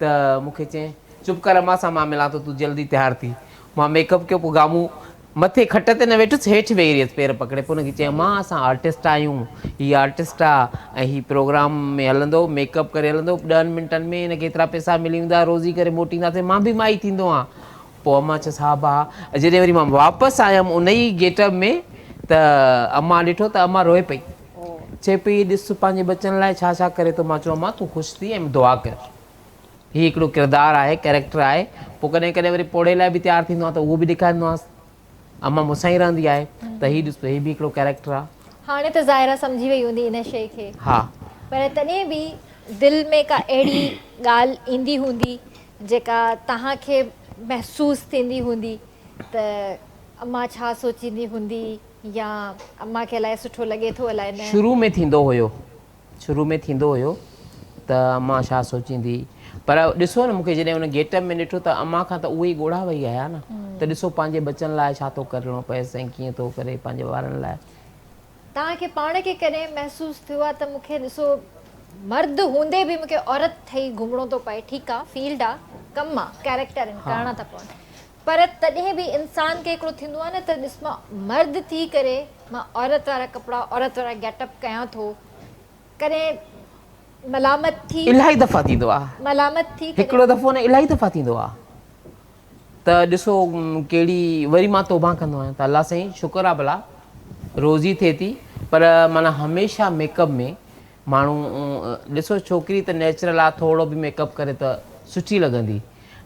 त मूंखे चई चुप कर अम्मा सां मां मिलां थो तूं जल्दी तयारु थी मां मेकअप कयो पोइ गामू मथे खट ते न वेठुसि हेठि वेही रहियसि पेर पकिड़े पोइ हुनखे चयो मां असां आर्टिस्ट आहियूं हीअ आर्टिस्ट आहे ऐं हीअ प्रोग्राम में हलंदो मेकअप करे हलंदो 10 मिंटनि में हिनखे एतिरा पैसा मिली वेंदा रोज़ी करे मोटींदासीं मां बि माई थींदो आहियां पोइ अम्मा चयसि हा भाउ जॾहिं वरी मां वापसि आयमि उन ई गेटअप में त अम्मा ॾिठो त अम्मा रोए पई चए पई ॾिस पंहिंजे बचनि लाइ छा छा करे थो मां चयो अम्मा तूं ख़ुशि थी ऐं दुआ कर हीअ हिकिड़ो किरदारु आहे कैरेक्टर आहे पोइ कॾहिं कॾहिं वरी पोड़े लाइ बि तयारु थींदो आहे त उहो बि ॾेखारींदो आहे अम्मा मूंसां ई रहंदी आहे त हीअ ॾिस हीअ बि हिकिड़ो कैरेक्टर आहे हाणे त ज़ाहिरा सम्झी वई हूंदी इन शइ खे हा पर तॾहिं बि दिलि में का अहिड़ी ॻाल्हि ईंदी हूंदी जेका तव्हांखे महसूसु थींदी हूंदी त अम्मा छा सोचींदी हूंदी या अम्मा खे अलाए सुठो लॻे थो अलाए न। शुरू में थींदो हुयो त अम्मा छा सोचींदी, पर ॾिसो न मूंखे जॾहिं हुन गेटअप में ॾिठो त अम्मा खां त उहे ई ॻोढ़ा वेई आया न। त ॾिसो पंहिंजे बचनि लाइ छा थो करिणो पएसि ऐं कीअं थो करे पंहिंजे ॿारनि लाइ। तव्हांखे पाण खे कॾहिं महसूसु थियो आहे त मूंखे ॾिसो मर्द हूंदे बि मूंखे औरत ठही घुमणो थो पए, ठीकु आहे फील्ड आहे, कमु आहे, कैरेक्टर आहिनि, करणा था पवनि, पर तॾहिं बि इंसान खे हिकिड़ो थींदो आहे न त ॾिस मां मर्द थी करे मां औरत वारा कपिड़ा औरत वारा गेटअप कयां थो, कॾहिं मलामत थी? इलाही दफ़ा थींदो आहे, मलामत थी? हिकिड़ो दफ़ो न इलाही दफ़ा थींदो आहे। त ॾिसो कहिड़ी वरी मां तौबा कंदो आहियां त अलाह साईं शुक्र आहे भला रोज़ी थिए थी, पर माना हमेशह मेकअप में माण्हू ॾिसो छोकिरी त नेचुरल आहे, थोरो बि मेकअप करे त सुठी लॻंदी,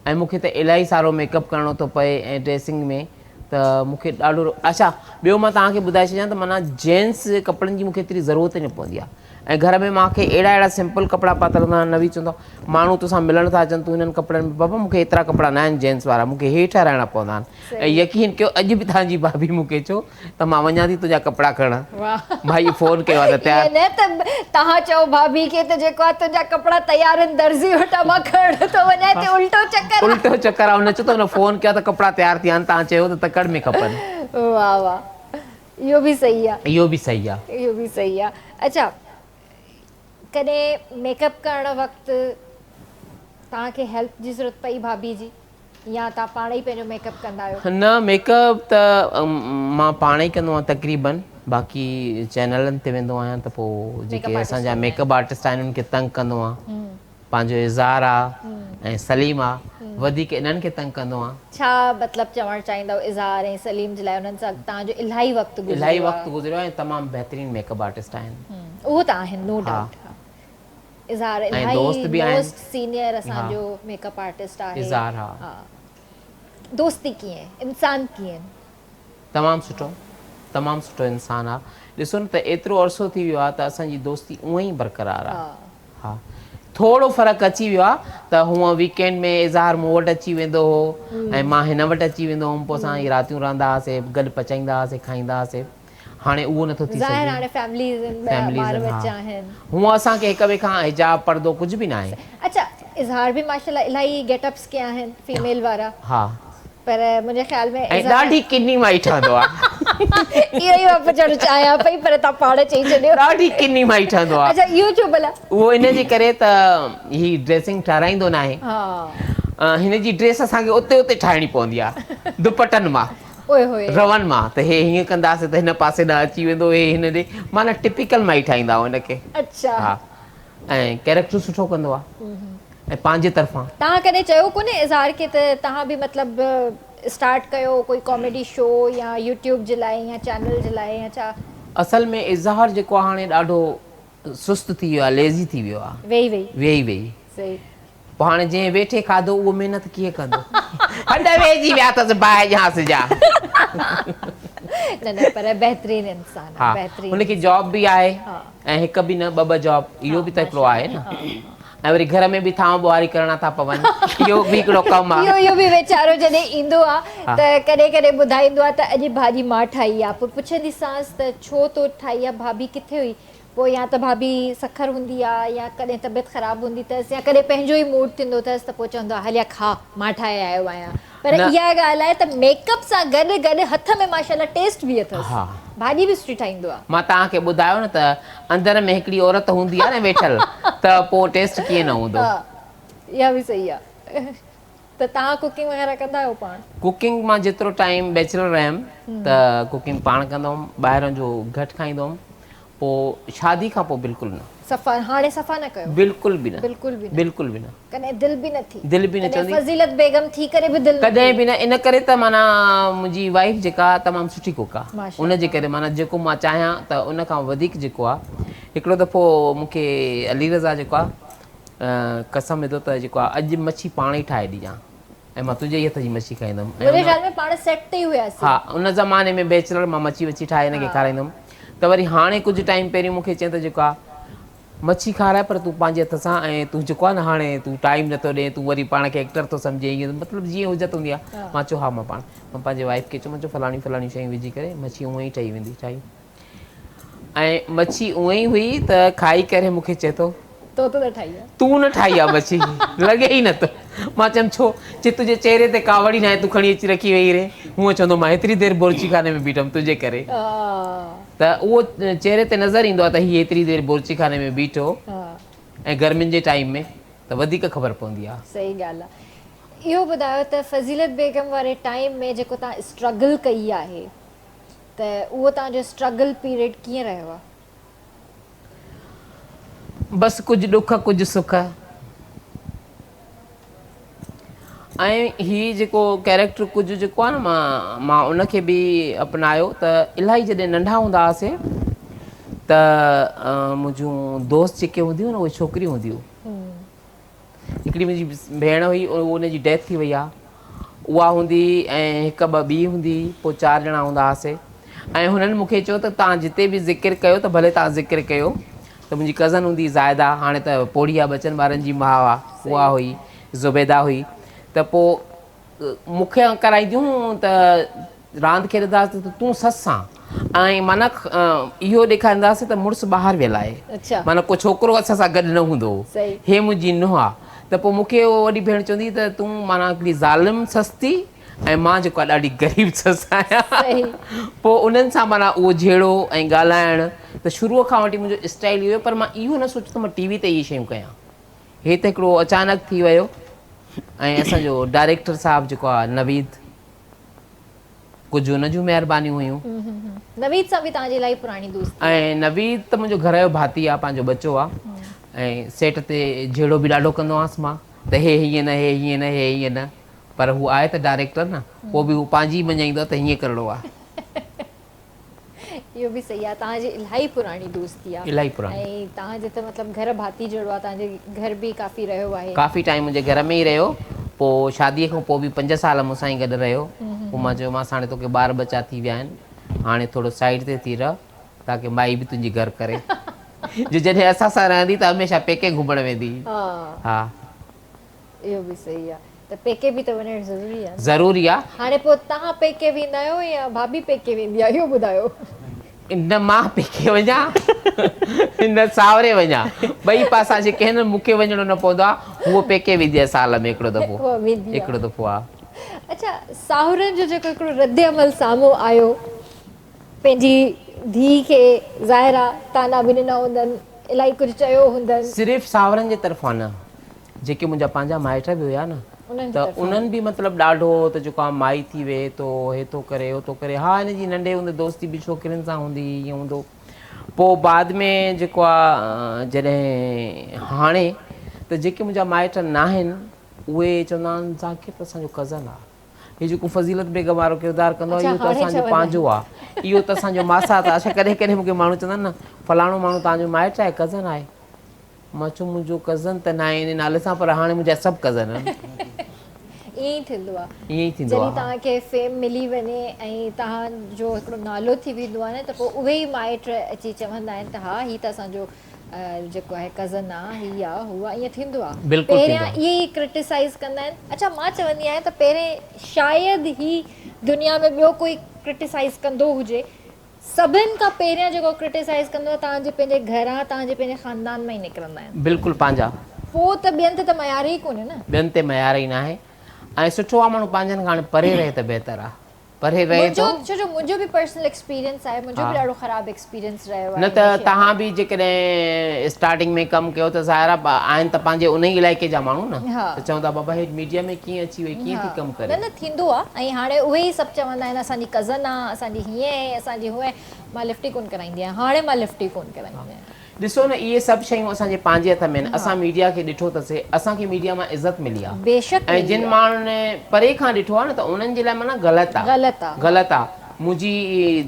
ऐं मूंखे त इलाही सारो मेकअप करिणो थो पए ऐं ड्रेसिंग में त मूंखे ॾाढो। अच्छा ॿियो मां तव्हांखे ॿुधाए छॾियां त माना जेंट्स कपिड़नि जी मूंखे एतिरी ज़रूरत ई न पवंदी आहे, ऐं घर में मूंखे अहिड़ा सिंपल कपिड़ा पातल हूंदा आहिनि, नवी चवंदो माण्हू तोसां मिलण था अचनि, तूं हिननि कपिड़नि में, बाबा मूंखे एतिरा कपिड़ा न आहिनि जेंट्स वारा, मूंखे हे ठाराइणा पवंदा आहिनि। ऐं यकीन कयो अॼु बि तव्हांजी भाभी मूंखे चयो त मां वञा थी तुंहिंजा कपिड़ा खणण, भाई फ़ोन कयो आहे त तयारु न त तव्हां चओ भाभी खे त जेको आहे तुंहिंजा कपिड़ा तयार आहिनि दर्ज़ी वटां मां खणण थो वञा, हिते उल्टो चकर आहे। हुन चयो त हुन फ़ोन कयो त कपिड़ा तयारु थी विया आहिनि, तव्हां चयो त तकड़ में खपनि। वाह वाह, इहो बि सही आहे, इहो बि सही आहे, इहो बि सही आहे। अच्छा कॾहिं मेकअप करण वक़्तु तव्हांखे हेल्प जी ज़रूरत पई भाभी जी, या तव्हां पाण ई पंहिंजो मेकअप कंदा आहियो? न मेकअप त मां पाण ई कंदो आहियां तक़रीबन, बाक़ी चैनलनि ते वेंदो आहियां त पोइ जेके असांजा मेकअप आर्टिस्ट आहिनि उन्हनि खे तंग कंदो आहियां, पंहिंजो इज़ार आहे ऐं सलीम आहे, वधीक इन्हनि खे तंग कंदो आहियां। छा मतिलबु चवणु चाहींदव इज़ार ऐं सलीम जे लाइ? उन्हनि सां तव्हांजो इलाही वक़्तु गुज़रियो आहे, तमामु बहितरीनु मेकअप आर्टिस्ट आहिनि, उहो त आहिनि नो डाउट। इज़ार इलाही मोस्ट सीनियर असांजो मेकअप आर्टिस्ट आहे। इज़ार हा, दोस्ती कीअं, इंसान कीअं? तमामु सुठो इंसानु आहे। ॾिसो न त एतिरो अरसो थी वियो आहे त असांजी दोस्ती उअं ई बरक़रार आहे। हा थोरो फ़र्क़ु अची वियो आहे त हूअं वीकेंड में इज़ार मूं वटि अची वेंदो हो ऐं मां हिन वटि अची वेंदो हुउमि, पोइ असां रातियूं रहंदा हुआसीं, गॾु पचाईंदा हुआसीं, खाईंदा हुआसीं। हाणे उहो नथो थी सघे, हूअं असांखे हिक ॿिए खां हिजाब पर्दो कुझु बि न आहे। अच्छा इज़हार बि माशाल्लाह इलाही गेटअप्स कया आहिनि फीमेल वारा, हा, पर मुंहिंजे ख़्याल में ॾाढी किनी माई ठहंदो आहे। इहो ई मां पुछणु चाहियां पई, पर तव्हां पाण चई छॾियो, ॾाढी किनी माई ठहंदो आहे। अच्छा इहो छो भला? उहो इन जे करे त ही ड्रेसिंग ठाराईंदो न आहे, हिन जी ड्रेस असांखे उते उते ठाहिणी पवंदी आहे, दुपटनि मां, रवनि मां, त हे हीअं कंदासीं त हिन पासे ॾांहुं अची वेंदो, हे हिन ॾे, माना टिपिकल माई ठाहींदा हुनखे। अच्छा, हा, ऐं कैरेक्टर सुठो कंदो आहे ऐं पंहिंजे तरफ़ां। तव्हां कॾहिं चयो कोन्हे इज़हार खे त तव्हां बि मतिलबु स्टार्ट कयो कोई कॉमेडी शो या यूट्यूब जे लाइ या चैनल जे लाइ या छा? असल में इज़हार जेको आहे हाणे ॾाढो सुस्त थी वियो आहे, लेज़ी थी वियो आहे, वेही सही। पोइ हाणे जंहिं वेठे खाधो उहो महिनत कीअं कंदो, हंध वेहिजी विया अथसि बाहि जहाज़ जा। न पर बहितरीनु इंसान हा, हुनखे जॉब बि आहे ऐं हिकु बि न ॿ जॉब, इहो बि त हिकिड़ो आहे न, ऐं वरी घर में बि थांव ॿुहारी करणा था पवनि, इहो बि हिकिड़ो कमु आहे। इहो बि वीचारो जॾहिं ईंदो आहे त कॾहिं कॾहिं ॿुधाईंदो आहे त अॼु भाॼी मां ठाही आहे, पोइ पुछंदीसांसि त छो तो ठाही आहे, भाभी किथे हुई? पोइ या त भाभी सखर हूंदी आहे या कॾहिं तबियत ख़राबु हूंदी अथसि या कॾहिं पंहिंजो ई मूड थींदो अथसि त पोइ चवंदो आहे हलिया खा मां ठाहे आयो आहियां। पर इहा ॻाल्हि आहे त मेकअप सां गॾु गॾु हथ में माशाल्लाह टेस्ट बि अथसि, भाॼी बि सुठी ठाहींदो आहे। मां तव्हांखे ॿुधायो न त अंदर में हिकिड़ी औरत हूंदी आहे न वेठल, त पोइ टेस्ट कीअं न हूंदो। इहा बि सही आहे। त तव्हां कुकिंग वग़ैरह कंदा आहियो पाण? कुकिंग मां जेतिरो टाइम बैचलर रहियमि त कुकिंग पाण कंदो हुउमि, ॿाहिरां जो घटि खाईंदो हुउमि, पोइ शादी खां पोइ बिल्कुलु न। सफ़ा हाणे सफ़ा न कयो? बिल्कुलु बि न, बिल्कुल बि न। कॾहिं दिलि बि न थी? दिलि बि न चवंदी, फज़ीलत बेगम थी करे बि दिलि कॾहिं बि न। इन करे त माना मुंहिंजी वाइफ जेका तमामु सुठी कुक आहे, उन जे करे माना जेको मां चाहियां त उन खां वधीक जेको आहे, हिकिड़ो दफ़ो मूंखे अली रज़ा जेको आहे कसम विधो त जेको आहे अॼु मच्छी पाण ई ठाहे ॾिजां ऐं मां तुंहिंजे हथ जी मच्छी खाईंदुमि। मुंहिंजे ख़्याल में पाण सेट ते ई हुआसीं। हा, उन ज़माने में बैचलर मां मच्छी वच्छी ठाहे हिनखे खाराईंदुमि। त वरी हाणे कुझु टाइम पहिरियों मूंखे चए त जेको आहे मच्छी खाराए पर तूं पंहिंजे हथ सां ऐं तूं जेको आहे न हाणे तूं टाइम नथो ॾे तूं वरी पाण खे एक्टर थो सम्झे ईअं मतिलबु जीअं हुजत हूंदी आहे मां चयो हा मां पंहिंजे वाइफ खे चयो मां चयो फलाणी फलाणी शयूं विझी करे मच्छी उअं ई ठही वेंदी ठाही ऐं मच्छी उअं ई हुई त खाई करे मूंखे चए थो तो त ठाही आहे तूं न ठाही आहे मच्छी लॻे ई नथो मां चयमि छो चए तुंहिंजे चहिरे ते कावड़ी न आहे तूं खणी अची रखी वेही रहे हूअं चवंदो मां हेतिरी देरि बुर्ची खाने में बीठमि तुंहिंजे करे त उहो चहिरे ते नज़र ईंदो आहे त हीअ एतिरी देरि बुर्ची खाने में बीठो ऐं गर्मियुनि जे टाइम में त वधीक ख़बर पवंदी आहे सही ॻाल्हि आहे इहो ॿुधायो त फज़ीलत बेगम वारे टाइम में जेको तव्हां स्ट्रगल कई आहे त उहो तव्हांजो स्ट्रगल पीरियड कीअं रहियो आहे बसि कुझु ॾुख कुझु सुख ऐं हीअ जेको कैरेक्टर कुझु जेको आहे न मां उनखे बि अपनायो त इलाही जॾहिं नंढा हूंदा हुआसीं त मुंहिंजूं दोस्त जेके हूंदियूं न उहे छोकिरियूं हुंदियूं हिकिड़ी मुंहिंजी भेण हुई उनजी डेथ थी वई आहे उहा हूंदी ऐं हिकु ॿ ॿी हूंदी पोइ 4 ॼणा हूंदा हुआसीं ऐं हुननि मूंखे चयो त तव्हां जिते बि ज़िक्र कयो त भले तव्हां ज़िक्र कयो त मुंहिंजी कज़न हूंदी ज़ाइदा हाणे त पोड़िया बचन ॿारनि जी माउ आहे उहा हुई ज़ुबैदा हुई त पोइ मूंखे कराईंदियूं त रांदि खेॾंदासीं त तूं ससु सां ऐं माना इहो ॾेखारींदासीं त मुड़ुसु ॿाहिरि वियल आहे अच्छा माना को छोकिरो असां सां गॾु न हूंदो सही हे मुंहिंजी नुंहुं आहे त पोइ मूंखे उहो वॾी भेण चवंदी त तूं माना हिकिड़ी ज़ालिम ससु थी ऐं मां जेको आहे ॾाढी ग़रीब ससु आहियां पोइ उन्हनि सां माना उहो जहिड़ो ऐं ॻाल्हाइणु त शुरूअ खां वठी मुंहिंजो स्टाइल इहो पर मां इहो न सोचियो त मां टीवी ते इहे शयूं कयां हे त हिकिड़ो अचानक थी वियो ऐं असांजो डायरेक्टर साहिबु जेको आहे नवीद कुझु हुन जूं महिरबानियूं हुयूं नवीद सां बि तव्हांजी इलाही पुराणी दोस्ती ऐं नवीद त मुंहिंजो घर जो भाती आहे पंहिंजो बचो आहे ऐं सेट ते जहिड़ो बि ॾाढो कंदो आहियांसि मां त हे हीअं न हे हीअं न हे हीअं न पर हू आहे त डायरेक्टर न पोइ बि हू पंहिंजी मञाईंदो त हीअं करिणो आहे इहो बि सही आहे तव्हांजी इलाही पुराणी दोस्ती आहे इलाही पुराणी ऐं तव्हांजे त मतिलबु घर भाती जहिड़ो आहे तव्हांजे घर बि काफ़ी रहियो आहे काफ़ी टाइम मुंहिंजे घर में ई रहियो पोइ शादीअ खां पोइ बि 5 साल मूंसां ई गॾु रहियो पोइ मां चयोमांसि हाणे तोखे ॿार बचा थी विया आहिनि हाणे थोरो साइड ते थी रह ताकी माई बि तुंहिंजी घर करे जो जॾहिं असां सां रहंदी त हमेशह पेके घुमणु वेंदी हा इहो बि सही आहे त पेके बि त वञणु ज़रूरी आहे ज़रूरी आहे हाणे पोइ तव्हां पेके वेंदा आहियो या भाभी पेके वेंदी आहे इहो ॿुधायो न मां पेके वञा न सावरे वञा ॿई पासा जेके आहिनि मूंखे वञिणो न पवंदो आहे उहो पेके वेंदी आहे साल में हिकिड़ो दफ़ो आहे अच्छा साहुरनि जो जेको हिकिड़ो रद्द अमल साम्हूं आयो पंहिंजी धीउ खे ज़ाहिर आहे ताना बि ॾिना हूंदनि इलाही कुझु चयो हूंदनि सिर्फ़ु सावरनि जे तरफ़ां न जेके मुंहिंजा पंहिंजा माइट बि हुया न त उन्हनि बि मतिलबु ॾाढो त जेको आहे माई थी वे थो हे थो करे हो थो करे हा हिन जी नंढे हूंदे दोस्ती बि छोकिरियुनि सां हूंदी ईअं हूंदो पोइ बाद में जेको आहे जॾहिं हाणे त जेके मुंहिंजा माइट न आहिनि उहे चवंदा आहिनि ज़ाकिर त असांजो कज़न आहे हे जेको फज़ीलत बेगम वारो किरदारु कंदो आहे इहो त असांजो पंहिंजो आहे इहो त असांजो मासा त अच्छा कॾहिं कॾहिं मूंखे माण्हू चवंदा आहिनि न फलाणो माण्हू तव्हांजो माइट आहे कज़न आहे मां चयो मुंहिंजो कज़न त न आहे इन नाले सां पर हाणे मुंहिंजा सभु कज़न आहिनि ईअं ई थींदो आहे ईअं ई थींदो जॾहिं आहे तव्हांखे फेम मिली वञे ऐं तव्हांजो हिकिड़ो नालो थी वेंदो आहे न त पोइ उहे ई माइट अची चवंदा आहिनि त हा हीअ त असांजो जेको आहे कज़न आहे हीअ आहे हू आहे ईअं थींदो आहे पहिरियां इहे ई क्रिटिसाइज़ कंदा आहिनि अच्छा मां चवंदी आहियां त पहिरें शायदि ई दुनिया में ॿियो कोई क्रिटिसाइज़ कंदो हुजे सभिनि खां पहिरियां जेको क्रिटिसाइज़ कंदो आहे तव्हांजे पंहिंजे घरां तव्हांजे पंहिंजे ख़ानदान मां ई निकिरंदा आहिनि बिल्कुलु पंहिंजा पोइ त ॿियनि ते त मयार ई कोन्हे न ॿियनि ते मयार ई न आहे ऐं सुठो आहे माण्हू पंहिंजनि खां हाणे परे रहे त बहितर आहे परे रहे थो छो मुंहिंजो बि पर्सनल एक्सपीरियंस आहे मुंहिंजो बि ॾाढो ख़राबु एक्सपीरियंस रहियो आहे न त तव्हां बि जेकॾहिं स्टार्टिंग में कमु कयो त ज़ाहिर आहे आहिनि त पंहिंजे उन ई इलाइक़े जा माण्हू न त चवंदा बाबा हे मीडिया में कीअं अची वई कीअं थी कमु करे न थींदो आहे ऐं हाणे उहे ई सभु चवंदा आहिनि असांजी कज़न आहे असांजी हीअं आहे असांजी हूअं आहे मां लिफ्ट ई कोन कराईंदी आहियां हाणे मां लिफ्ट ई कोन कराईंदी आहियां ॾिसो न इहे सभु शयूं असांजे पंहिंजे हथ में आहिनि असां मीडिया खे ॾिठो अथसीं असांखे मीडिया मां इज़त मिली आहे बेशक ऐं जिन माण्हुनि ने परे खां ॾिठो आहे न त उन्हनि जे लाइ माना ग़लति आहे मुंहिंजी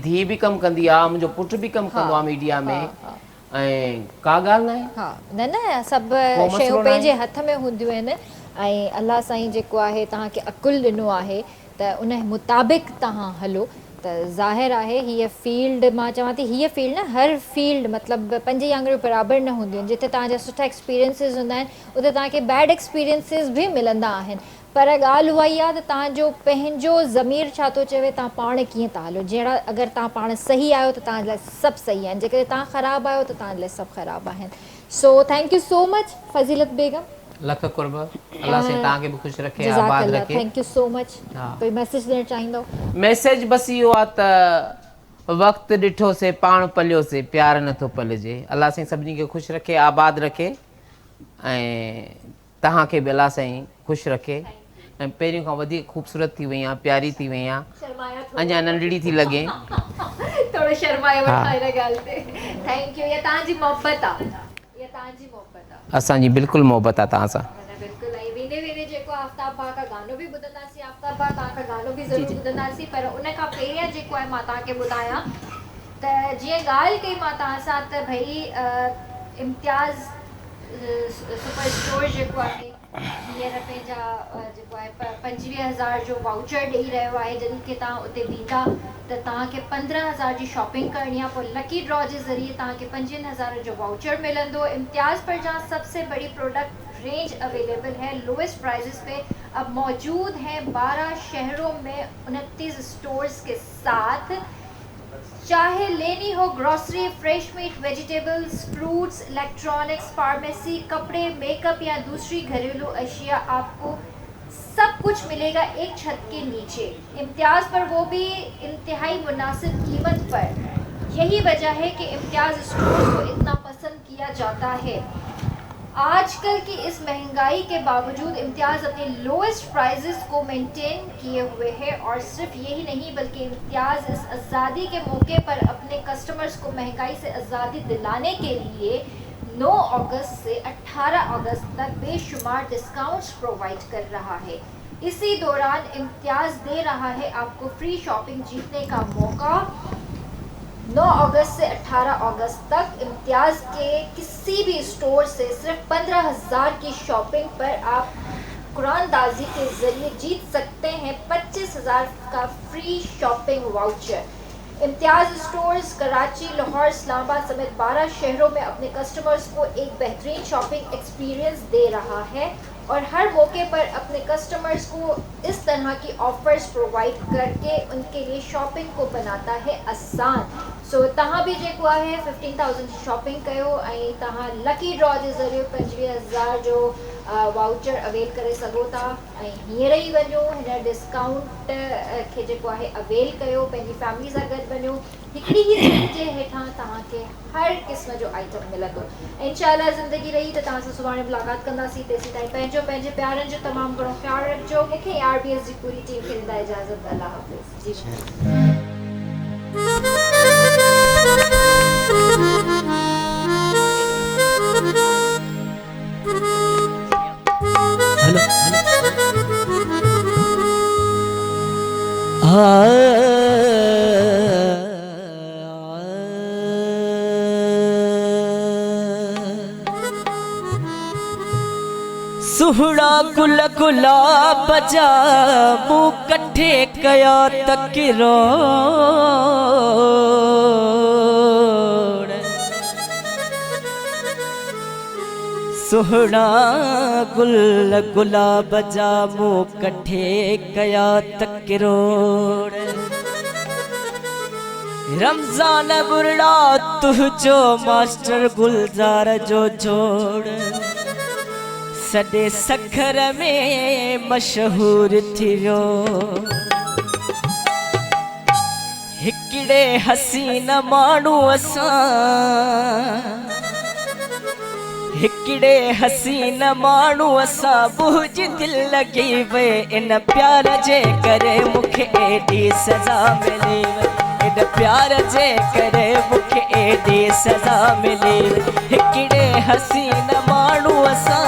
धीउ बि कमु कंदी आहे मुंहिंजो पुटु बि कमु कंदो आहे मीडिया में ऐं का ॻाल्हि न आहे हा न न सभु शयूं पंहिंजे हथ में हूंदियूं आहिनि ऐं अलाह साईं जेको आहे तव्हांखे अकुलु ॾिनो आहे त उन मुताबिक़ तव्हां हलो त ज़ाहिर आहे हीअ फील्ड मां चवां थी हीअ फील्ड न हर फील्ड मतिलबु पंजे आङुरियूं बराबरि न हूंदियूं आहिनि। जिथे तव्हांजा सुठा एक्सपीरियंसिस हूंदा आहिनि उते तव्हांखे बैड एक्सपीरियंसिस बि मिलंदा आहिनि। पर ॻाल्हि उहा ई आहे त तव्हांजो पंहिंजो ज़मीर छा थो चवे, तव्हां पाण कीअं था हलो। जहिड़ा अगरि तव्हां पाण सही आहियो त तव्हां लाइ सभु सही आहिनि, जेकॾहिं तव्हां ख़राबु आहियो त तव्हां लाइ सभु ख़राबु आहिनि। So thank you so much Fazeelat Begum. लख कुर्ब, अल्लाह से तव्हांखे बि ख़ुशि रखे, आबाद रखे। Thank you so much. हा। कोई मैसेज ॾियणु चाहींदो? मैसेज बस इहो आहे त वक़्तु ॾिठोसीं पाण पलियोसीं, प्यार नथो पलिजे। अल्लाह साईं सभिनी खे ख़ुशि रखे, आबाद रखे ऐं तव्हांखे बि अल्लाह साईं ख़ुशि रखे। ऐं पहिरियों खां वधीक ख़ूबसूरत थी वई आहे, प्यारी थी वई आहे, अञा नंढड़ी थी लॻे। थोरो शर्माए वठां हिन ॻाल्हि ते। Thank U. इहा तव्हांजी मोहबत आहे, इहा तव्हांजी मोहबत आहे। असांजी बिल्कुलु मोहबत आहे तव्हां सां। बिल्कुलु। ऐं वेंदे वेंदे जेको आफ्ताब भाउ खां गानो बि ॿुधंदासीं, आफ्ताब भाउ तव्हां खां गानो बि ज़रूरु ॿुधंदासीं। पर उन खां पहिरियां जेको आहे मां तव्हांखे ॿुधायां त जीअं ॻाल्हि कई मां तव्हां सां त भई इम्तियाज़ सुपर स्टोर जेको आहे हींअर पंहिंजा जेको आहे 25,000 जो वाउचर ॾेई रहियो आहे। जॾहिं की तव्हां उते वेंदा त तव्हांखे 15,000 जी शॉपिंग करणी आहे। पोइ लकी ड्रॉ जे ज़रिए तव्हांखे 25,000 जो वाउचर मिलंदो। इम्तियाज़ पर जहाँ सबसे बड़ी प्रोडक्ट रेंज अवेलेबल है लोएस्ट प्राइजेस पे, अब मौजूद हैं 12 शहरों में 29 स्टोर्स के साथ। चाहे लेनी हो grocery, fresh meat, vegetables, fruits, electronics, pharmacy, कपड़े, मेकअप या दूसरी घरेलू अशिया, आपको सब कुछ मिलेगा एक छत के नीचे। इम्तियाज़ पर वो भी इंतहाई मुनासिब कीमत पर। यही वजह है कि इम्तियाज़ स्टोर्स को इतना पसंद किया जाता है। आजकल की इस महंगाई के बावजूद इम्तियाज़ अपने लोएस्ट प्राइजेस को मेंटेन किए हुए है। और सिर्फ यही नहीं बल्कि इम्तियाज़ इस आज़ादी के मौके पर अपने कस्टमर्स को महंगाई से आज़ादी दिलाने के लिए 9 अगस्त से 18 अगस्त तक बेशुमार डिस्काउंट्स प्रोवाइड कर रहा है। इसी दौरान इम्तियाज़ दे रहा है आपको फ्री शॉपिंग जीतने का मौका। 9 अगस्त से 18 अगस्त तक इम्तियाज़ के किसी भी स्टोर से सिर्फ 15,000 की शॉपिंग पर आप कुरानदाजी के ज़रिए जीत सकते हैं 25,000 का फ्री शॉपिंग वाउचर। इम्तियाज़ स्टोर्स कराची, लाहौर, इस्लामाबाद समेत 12 शहरों में अपने कस्टमर्स को एक बेहतरीन शॉपिंग एक्सपीरियंस दे रहा है और हर मौके पर अपने कस्टमर्स को इस तरह की ऑफर्स प्रोवाइड करके उनके लिए शॉपिंग को बनाता है आसान। सो तव्हां बि जेको आहे 15,000 जी शॉपिंग कयो ऐं तव्हां लकी ड्रॉ जे ज़रिए 25,000 जो वाउचर अवेल करे सघो था। ऐं हींअर ई वञो हिन डिस्काउंट खे जेको आहे अवेल कयो, पंहिंजी फैमिली सां गॾु वञो। हिकिड़ी ई छत जे हेठां तव्हांखे हर क़िस्म जो आइटम मिलंदो। इंशाअल्लाह ज़िंदगी रही त तव्हां सां सुभाणे मुलाक़ात कंदासीं। तेसीं ताईं पंहिंजे प्यारनि जो तमामु घणो ख़्यालु रखिजो। मूंखे RBS जी पूरी टीम खे ॾींदा इजाज़त। अल्लाह हाफ़िज़ जी। सुहड़ा गुल गुलाब जा मुँह कट्ठे कया तकिरो सुहड़ा गुल गुलाब जा मुँह कट्ठे कया तकिरोड़। रमज़ान बुरड़ा तुझो मास्टर गुलजार जो जोड़ सॾे सखर में मशहूर थी वियो। हिकिड़े हसीन माण्हू असां हिकिड़े हसीन माण्हू असां बुझ दिल लॻी वई इन प्यार जे करे मूंखे एॾी सज़ा मिली वई। इन प्यार जे करे मूंखे एॾी सज़ा मिली वई। हिकिड़े हसीन माण्हू असां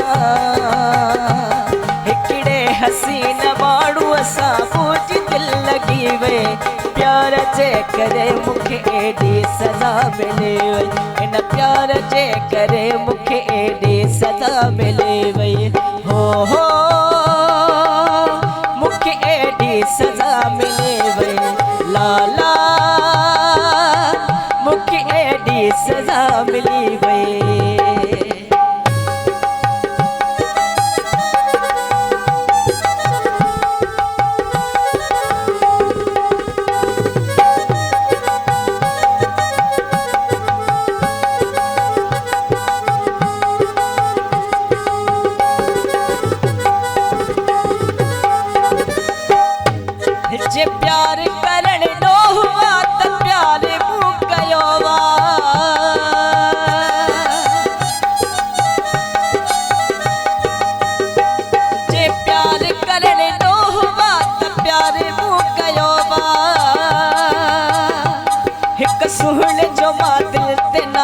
हिकिड़े हसीन माण्हू असां बुझ दिल लॻी वई। प्यार जे करे मूंखे एॾी सज़ा मिली वई। इन प्यार जे करे मूंखे एॾी सज़ा मिली वई। हो मूंखे एॾी सज़ा मिली वई। ला ला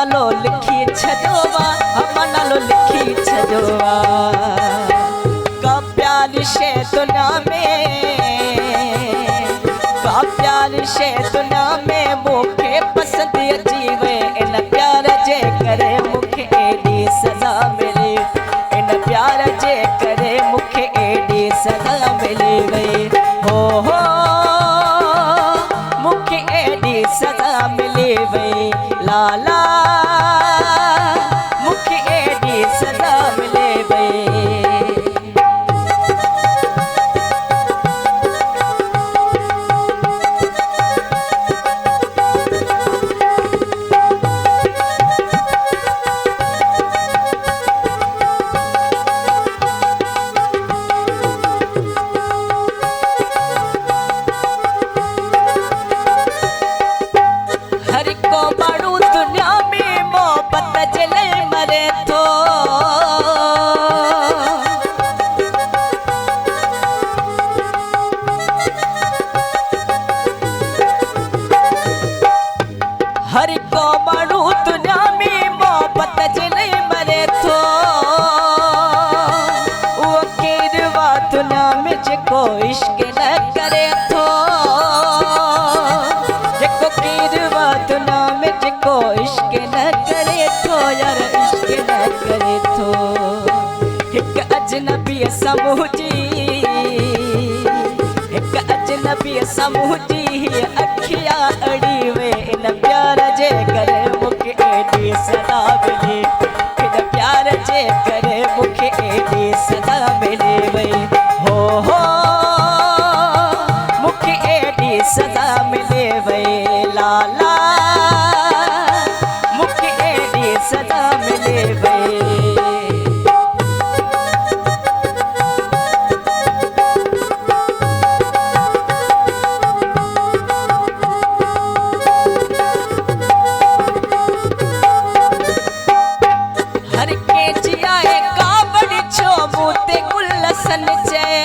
नालो लिखी छॾियो आहे, मां नालो लिखी छॾियो आहे। का प्यारी शइ दुनिया में, का प्यारी शइ दुनिया में मूंखे पसंदि अची वई, इन प्यार जे करे मूंखे एॾी सज़ा मिली, इन प्यार जे करे मूंखे एॾी सज़ा मिली वई। हो मूंखे एॾी सज़ा मिली वई, लाला मूंखे एॾी सज़ा मिली वई। हर को माण्हू दुनिया में मोहब्बत जे लाइ मरे थो, हर को माण्हू दुनिया में मोहब्बत जे लाइ मरे थो। उहो केरु वा दुनिया में जेको इश्क न करे थो, जेको केरु वा दुनिया में जेको इश्क न करे थो, यार इश्क न करे थो। हिकु अजनबी समूजी, हिकु अजनबी समूजी अखिया अड़ी वे, इन प्यार जे करे मूंखे एॾी सज़ा मिली, इन प्यार जे करे मूंखे एॾी सज़ा मिली वई। हो मूंखे एॾी सज़ा मिली वई, लाला मूंखे एॾी सज़ा मिली वई। हर कंहिंजी आहे कावड़ छो मूं ते गुलसन चए,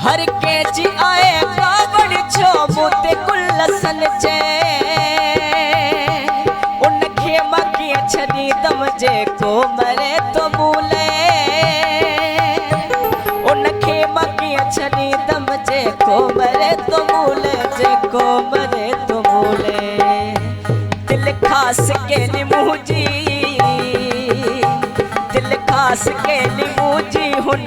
हर कंहिंजी आहे कावड़ छो मूं ते गुलसन चए। उनखे मां कीअं छॾींदमि जेको मरे थो मूले, उनखे मां कीअं छॾींदमि जेको मरे थो मूले, जेको मरे थो मूले। दिल ख़ासि केली मुंहिंजी, दिल ख़ासि केली मुंहिंजी, हुन